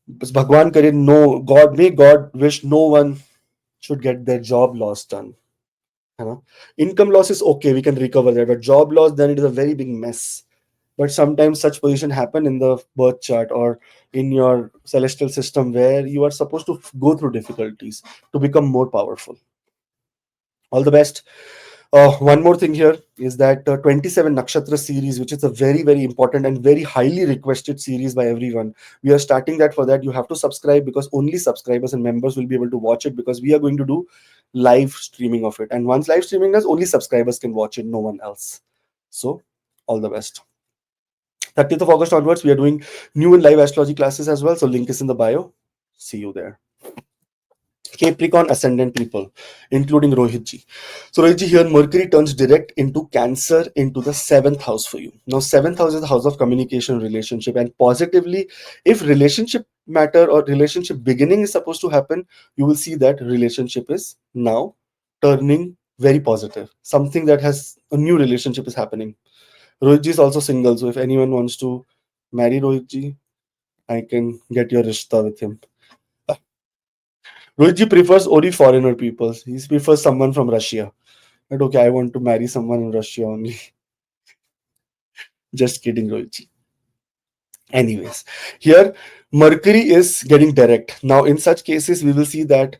बस भगवान करे, no, God, may God wish no one should get their job loss done. Income loss is okay, we can recover that, but job loss, then it is a very big mess. But sometimes such position happen in the birth chart or in your celestial system, where you are supposed to go through difficulties to become more powerful. All the best. One more thing here is that 27 Nakshatra series, which is a very, very important and very highly requested series by everyone. We are starting that. For that, you have to subscribe, because only subscribers and members will be able to watch it, because we are going to do live streaming of it. And once live streaming does, only subscribers can watch it, no one else. So, all the best. 30th of August onwards, we are doing new and live astrology classes as well. So, link is in the bio. See you there. Capricorn ascendant people, including Rohitji. So Rohitji, here Mercury turns direct into Cancer into the seventh house for you. Now, seventh house is the house of communication, relationship, and positively, if relationship matter or relationship beginning is supposed to happen, you will see that relationship is now turning very positive. Something that has a new relationship is happening. Rohitji is also single, so if anyone wants to marry Rohitji, I can get your rishta with him. Rohitji prefers only foreigner people. He prefers someone from Russia. But okay, I want to marry someone in Russia only. Just kidding, Rohitji. Anyways, here Mercury is getting direct. Now, in such cases, we will see that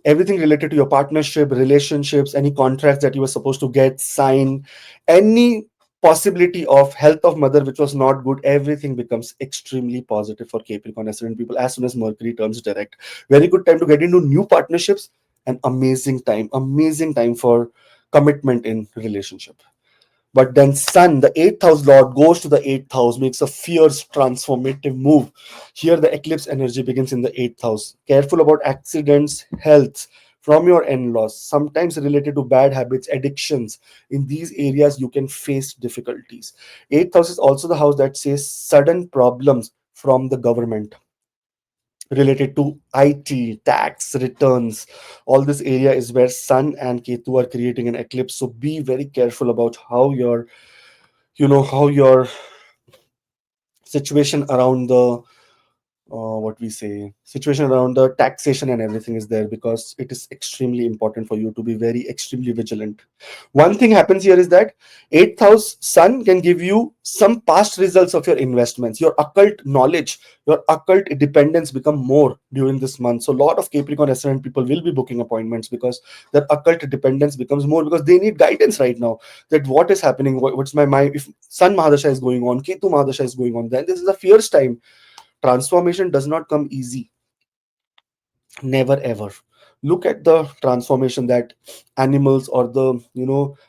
everything related to your partnership, relationships, any contracts that you were supposed to get, sign, any possibility of health of mother which was not good, everything becomes extremely positive for Capricorn ascendant people as soon as Mercury turns direct. Very good time to get into new partnerships, and amazing time for commitment in relationship. But then Sun, the eighth house lord, goes to the eighth house, makes a fierce transformative move. Here, the eclipse energy begins in the eighth house. Careful about accidents, health from your in laws, sometimes related to bad habits, addictions. In these areas, you can face difficulties. Eighth house is also the house that says sudden problems from the government related to IT, tax, returns. All this area is where Sun and Ketu are creating an eclipse. So be very careful about how your situation around the what we say situation around the taxation and everything is there, because it is extremely important for you to be very extremely vigilant. One thing happens here is that eighth house sun can give you some past results of your investments, your occult knowledge, your occult dependence become more during this month. So a lot of Capricorn ascendant people will be booking appointments because their occult dependence becomes more, because they need guidance right now, that what is happening, what's my mind, if sun mahadasha is going on, Ketu mahadasha is going on, then this is a fierce time. Transformation does not come easy, never ever. Look at the transformation that animals or the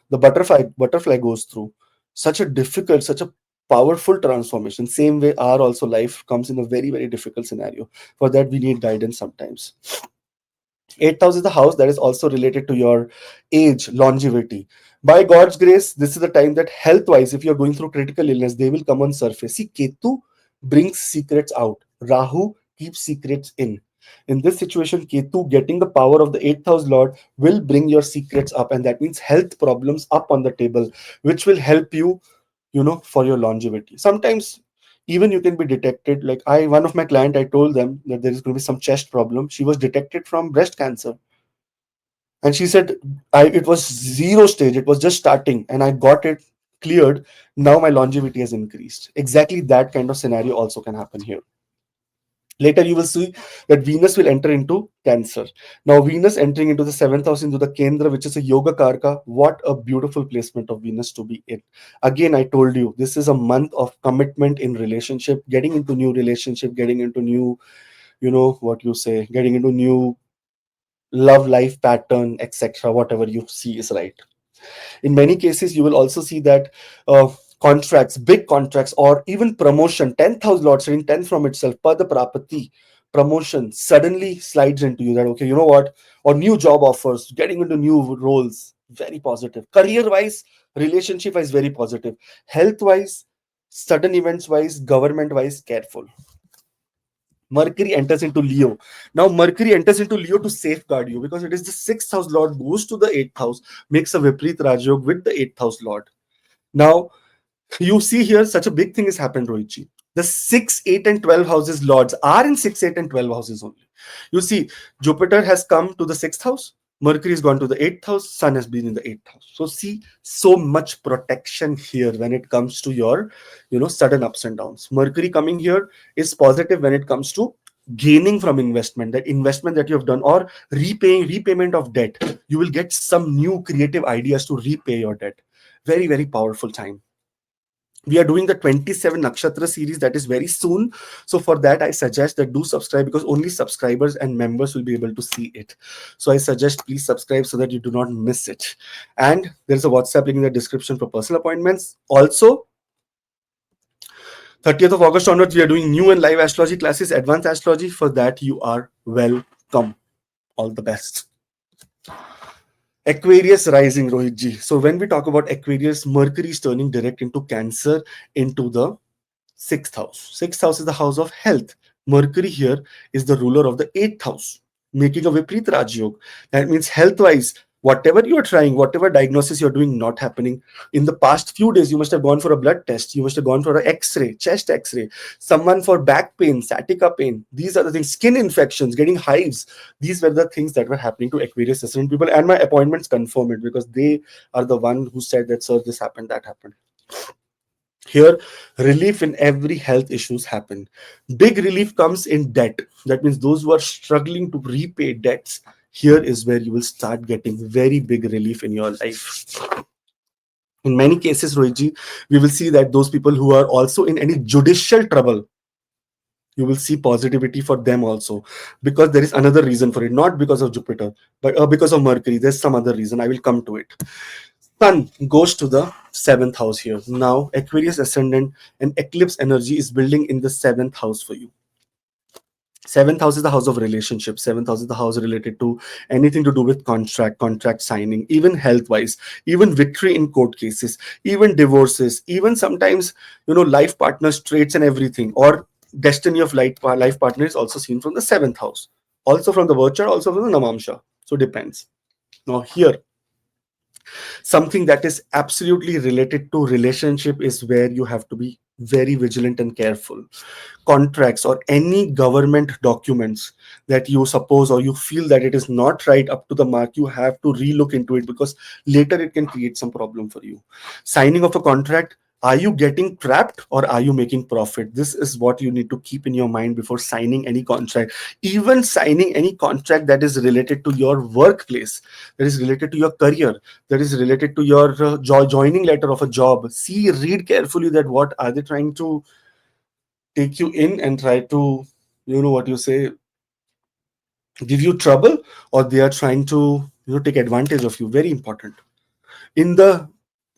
butterfly goes through. Such a difficult, such a powerful transformation. Same way our also life comes in a very difficult scenario. For that we need guidance sometimes. Eighth house is the house that is also related to your age, longevity. By God's grace, this is the time that health wise, if you're going through critical illness, they will come on surface. See, Ketu brings secrets out, Rahu keeps secrets in. In this situation, Ketu getting the power of the eighth house lord will bring your secrets up, and that means health problems up on the table, which will help you, for your longevity. Sometimes even you can be detected, like one of my client, I told them that there is going to be some chest problem. She was detected from breast cancer, and she said, it was zero stage, it was just starting, and I got it cleared. Now my longevity has increased. Exactly that kind of scenario also can happen here. Later you will see that Venus will enter into Cancer. Now Venus entering into the seventh house, into the Kendra, which is a yoga karka. What a beautiful placement of Venus to be in. Again, I told you, this is a month of commitment in relationship, getting into new relationship, getting into new, what you say, getting into new love life pattern, etc. Whatever you see is right. In many cases, you will also see that contracts, big contracts, or even promotion, 10th house lord sitting 10th from itself, pada prapati, promotion suddenly slides into you, that okay, you know what, or new job offers, getting into new roles, very positive. Career wise, relationship wise, very positive. Health wise, sudden events wise, government wise, careful. Mercury enters into Leo. Now, Mercury enters into Leo to safeguard you, because it is the sixth house lord goes to the eighth house, makes a Viprit Rajyog with the eighth house lord. Now, you see here, such a big thing has happened, Rohitji. The 6, 8, and 12 houses lords are in 6, 8, and 12 houses only. You see, Jupiter has come to the sixth house, Mercury has gone to the eighth house, Sun has been in the eighth house. So, see, so much protection here when it comes to your, sudden ups and downs. Mercury coming here is positive when it comes to gaining from investment, that investment that you have done, or repayment of debt. You will get some new creative ideas to repay your debt. Very powerful time. We are doing the 27 nakshatra series, that is very soon. So for that, I suggest that do subscribe, because only subscribers and members will be able to see it. So I suggest please subscribe so that you do not miss it. And there's a WhatsApp link in the description for personal appointments. Also, 30th of August onwards, we are doing new and live astrology classes, advanced astrology. For that, you are welcome. All the best. Aquarius rising, Rohit ji. So when we talk about Aquarius, Mercury is turning direct into Cancer, into the sixth house. Sixth house is the house of health. Mercury here is the ruler of the eighth house, making a Viprit Rajyog. That means health wise, whatever you are trying, whatever diagnosis you're doing, not happening. In the past few days, you must have gone for a blood test, you must have gone for an X ray, chest X ray, someone for back pain, sciatica pain. These are the things, skin infections, getting hives. These were the things that were happening to Aquarius ascendant people. And my appointments confirm it because they are the one who said that, sir, this happened, that happened. Here, relief in every health issues happen. Big relief comes in debt. That means those who are struggling to repay debts, here is where you will start getting very big relief in your life. In many cases, Rohitji, we will see that those people who are also in any judicial trouble, you will see positivity for them also, because there is another reason for it, not because of Jupiter, but because of Mercury. There's some other reason. I will come to it. Sun goes to the seventh house here. Now, Aquarius ascendant and eclipse energy is building in the seventh house for you. Seventh house is the house of relationships. Seventh house is the house related to anything to do with contract signing, even health wise, even victory in court cases, even divorces, even sometimes, life partners, traits and everything, or destiny of life partner is also seen from the seventh house, also from the Vircha, also from the Namamsha. So depends. Now here, something that is absolutely related to relationship is where you have to be very vigilant and careful. Contracts or any government documents that you suppose or you feel that it is not right up to the mark, you have to relook into it, because later it can create some problem for you. Signing of a contract, are you getting trapped or are you making profit? This is what you need to keep in your mind before signing any contract. Even signing any contract that is related to your workplace, that is related to your career, that is related to your joining letter of a job. See, read carefully that what are they trying to take you in and try to, what you say, give you trouble, or they are trying to, take advantage of you. Very important. In the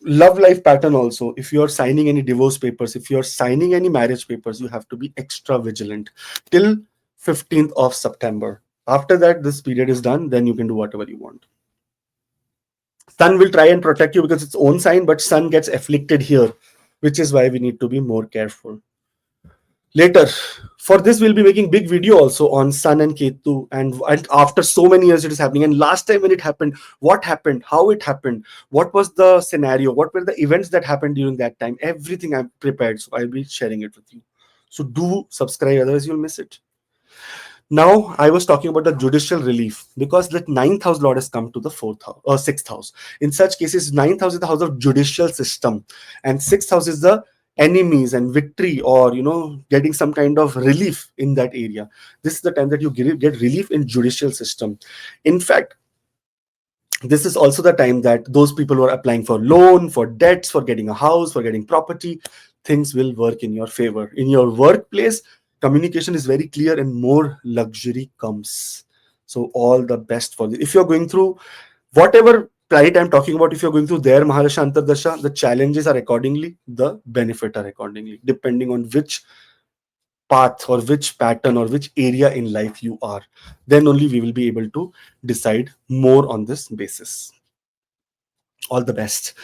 love life pattern also, if you are signing any divorce papers, if you are signing any marriage papers, you have to be extra vigilant till 15th of September. After that, this period is done, then you can do whatever you want. Sun will try and protect you because it's own sign, but Sun gets afflicted here, which is why we need to be more careful. Later, for this, we'll be making big video also on Sun and Ketu, and after so many years it is happening. And last time when it happened, what happened, how it happened, what was the scenario, what were the events that happened during that time, everything I've prepared, so I'll be sharing it with you. So do subscribe, otherwise you'll miss it. Now, I was talking about the judicial relief because the ninth house lord has come to the fourth house or sixth house. In such cases, ninth house is the house of judicial system, and sixth house is the enemies and victory, or getting some kind of relief in that area. This is the time that you get relief in judicial system. In fact, this is also the time that those people who are applying for loan, for debts, for getting a house, for getting property, things will work in your favor. In your workplace, communication is very clear and more luxury comes. So all the best for this. If you're going through whatever planet I'm talking about, if you're going through their Mahadasha Antardasha, the challenges are accordingly, the benefit are accordingly, depending on which path or which pattern or which area in life you are. Then only we will be able to decide more on this basis. All the best.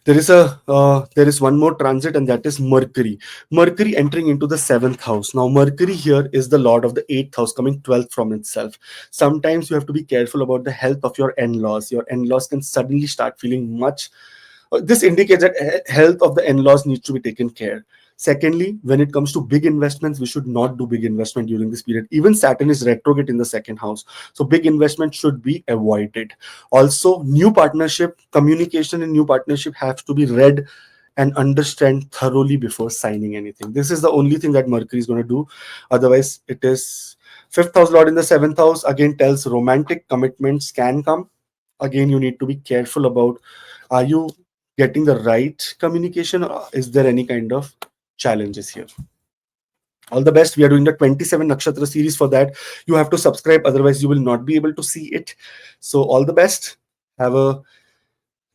There is one more transit, and that is Mercury entering into the seventh house. Now Mercury here is the lord of the eighth house, coming 12th from itself. Sometimes you have to be careful about the health of your in-laws. Your in-laws can suddenly start feeling much. This indicates that health of the in-laws needs to be taken care. Secondly, when it comes to big investments, we should not do big investment during this period. Even Saturn is retrograde in the second house, so big investment should be avoided. Also, new partnership, communication in new partnership have to be read and understand thoroughly before signing anything. This is the only thing that Mercury is going to do. Otherwise, it is fifth house lord in the seventh house, again tells romantic commitments can come. Again, you need to be careful about, are you getting the right communication, or is there any kind of challenges here? All the best. We are doing the 27 nakshatra series. For that, you have to subscribe, otherwise you will not be able to see it. So all the best. Have a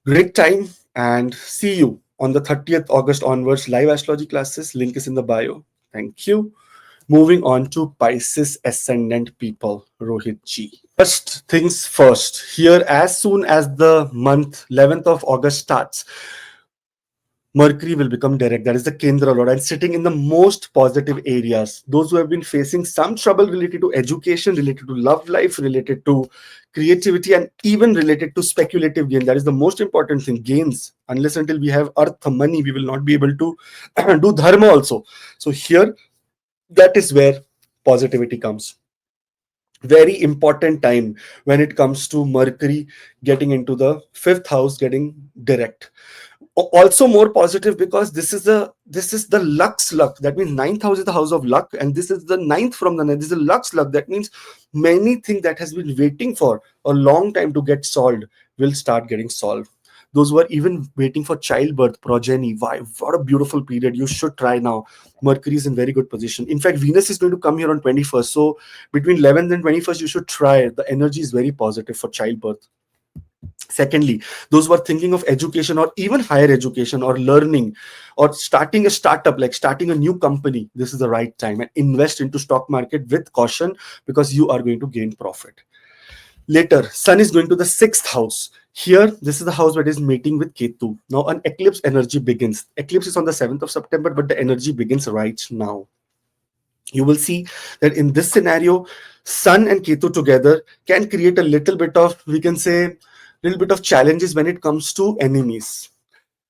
great time and see you on the 30th August onwards. Live astrology classes, link is in the bio. Thank you. Moving on to Pisces ascendant people, Rohit Ji. First things first, here as soon as the month 11th of August starts, Mercury will become direct. That is the Kendra Lord, and sitting in the most positive areas. Those who have been facing some trouble related to education, related to love life, related to creativity, and even related to speculative gain. That is the most important thing. Gains. Unless until we have earth money, we will not be able to do dharma also. So here, that is where positivity comes. Very important time when it comes to Mercury getting into the fifth house, getting direct. Also more positive because this is the lux luck. That means ninth house is the house of luck, and this is the ninth from the ninth. This is the lux luck. That means many things that has been waiting for a long time to get solved will start getting solved. Those who are even waiting for childbirth, progeny, why, what a beautiful period. You should try now. Mercury is in very good position. In fact, Venus is going to come here on 21st. So between 11th and 21st, you should try. The energy is very positive for childbirth. Secondly, those who are thinking of education or even higher education or learning or starting a startup, like starting a new company, this is the right time, and invest into stock market with caution because you are going to gain profit. Later, Sun is going to the sixth house. Here, this is the house that is mating with Ketu. Now, an eclipse energy begins. Eclipse is on the 7th of September, but the energy begins right now. You will see that in this scenario, Sun and Ketu together can create a little bit of, we can say, little bit of challenges when it comes to enemies.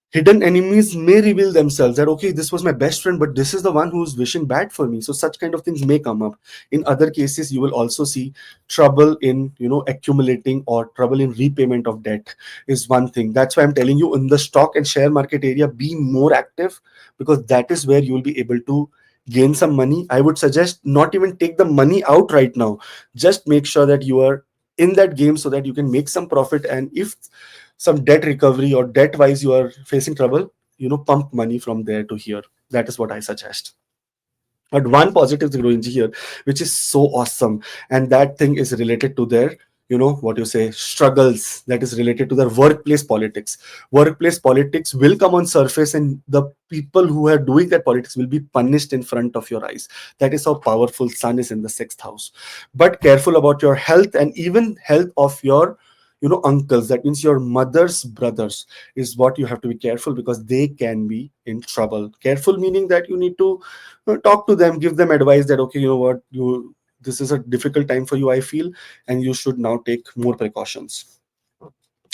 Hidden enemies may reveal themselves that, okay, this was my best friend, but this is the one who's wishing bad for me. So such kind of things may come up. In other cases, you will also see trouble in, accumulating or trouble in repayment of debt is one thing. That's why I'm telling you, in the stock and share market area, be more active, because that is where you will be able to gain some money. I would suggest not even take the money out right now. Just make sure that you are in that game so that you can make some profit. And if some debt recovery or debt wise you are facing trouble, pump money from there to here. That is what I suggest. But one positive thing going here, which is so awesome, and that thing is related to their, what you say, struggles, that is related to their workplace politics. Workplace politics will come on surface, and the people who are doing that politics will be punished in front of your eyes. That is how powerful Sun is in the sixth house. But careful about your health, and even health of your uncles, that means your mother's brothers, is what you have to be careful, because they can be in trouble. Careful meaning that you need to talk to them, give them advice that, okay, you know what, you this is a difficult time for you, I feel, and you should now take more precautions.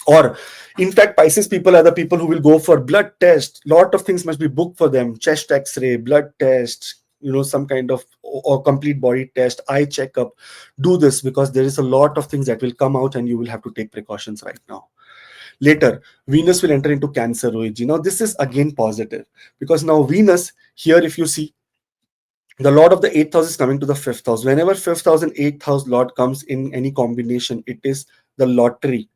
Or in fact, Pisces people are the people who will go for blood test. Lot of things must be booked for them: chest x-ray, blood test, some kind of or complete body test, eye checkup. Do this, because there is a lot of things that will come out and you will have to take precautions right now. Later, Venus will enter into Cancer, Rohit. Now this is again positive, because now Venus here, if you see, the lord of the eighth house is coming to the fifth house. Whenever fifth house and eighth house lord comes in any combination, it is the lottery.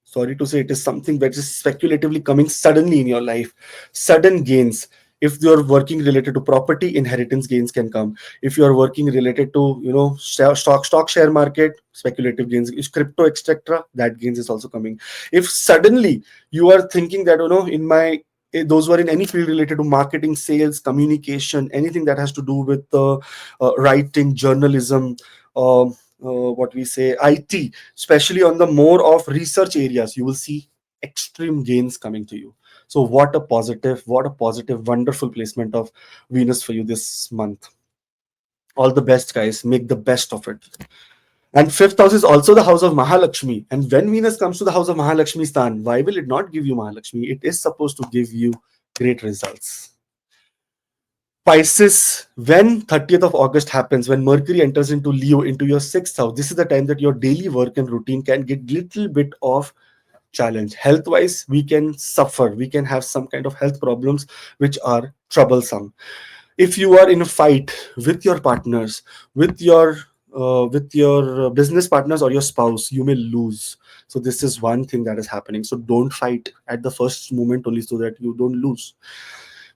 Sorry to say, it is something that is speculatively coming suddenly in your life. Sudden gains. If you're working related to property, inheritance gains can come. If you are working related to stock share market, speculative gains. If crypto, etc., that gains is also coming. If suddenly you are thinking that, in my those who are in any field related to marketing, sales, communication, anything that has to do with writing, journalism, what we say, IT, especially on the more of research areas, you will see extreme gains coming to you. So what a positive, wonderful placement of Venus for you this month. All the best, guys. Make the best of it. And fifth house is also the house of Mahalakshmi. And when Venus comes to the house of Mahalakshmi Stan, why will it not give you Mahalakshmi? It is supposed to give you great results. Pisces, when 30th of August happens, when Mercury enters into Leo, into your sixth house, this is the time that your daily work and routine can get little bit of challenge. Health wise, we can suffer. We can have some kind of health problems which are troublesome. If you are in a fight with your partners, with your business partners or your spouse, you may lose. So this is one thing that is happening. So don't fight at the first moment, only so that you don't lose.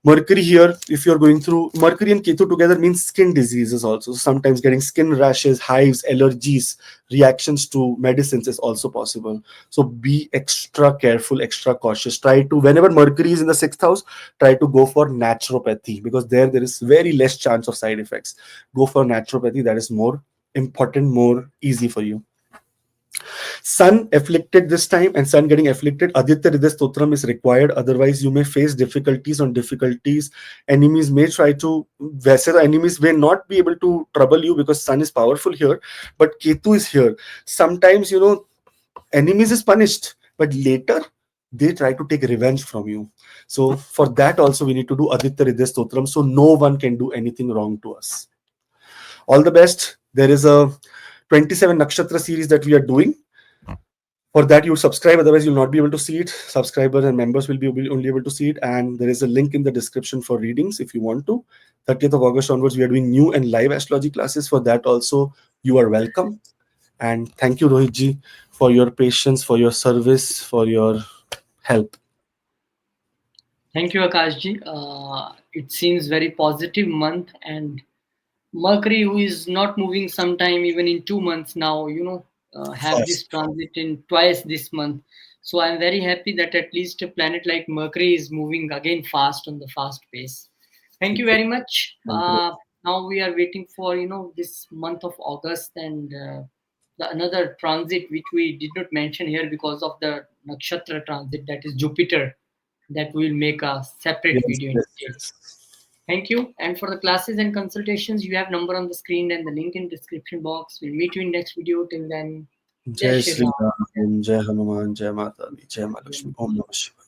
Mercury here, if you're going through Mercury and Ketu together, means skin diseases also. Sometimes getting skin rashes, hives, allergies, reactions to medicines is also possible. So be extra careful, extra cautious. Try to, whenever Mercury is in the sixth house, try to go for naturopathy, because there is very less chance of side effects. Go for naturopathy. That is more important, more easy for you. Sun afflicted this time, and Sun getting afflicted, Aditya Hriday Stotram is required. Otherwise, you may face difficulties on difficulties. Enemies may try to, वैसे तो enemies may not be able to trouble you because Sun is powerful here, but Ketu is here. Sometimes, enemies is punished, but later they try to take revenge from you. So for that also we need to do Aditya Hriday Stotram, so no one can do anything wrong to us. All the best. There is a 27 Nakshatra series that we are doing. For that, you subscribe, otherwise, you'll not be able to see it. Subscribers and members will be only able to see it. And there is a link in the description for readings if you want to. 30th of August onwards, we are doing new and live astrology classes. For that, also, you are welcome. And thank you, Rohit ji, for your patience, for your service, for your help. Thank you, Akashji. It seems very positive month, and Mercury, who is not moving sometime even in 2 months now, have this Fast. transit in twice this month. So I'm very happy that at least a planet like Mercury is moving again fast on the fast pace. Thank you very much. Thank you. Now we are waiting for this month of August and another transit which we did not mention here because of the nakshatra transit, that is Jupiter, that we will make a separate Yes, video in yes, detail. yes. Thank you. And for the classes and consultations, you have number on the screen and the link in description box. We'll meet you in next video. Till then, Jai Jai Shri Sri Ram. Ram, Jai Hanuman, Jai Mata Di, Jai Malakshmi. Om Namah Shivaya.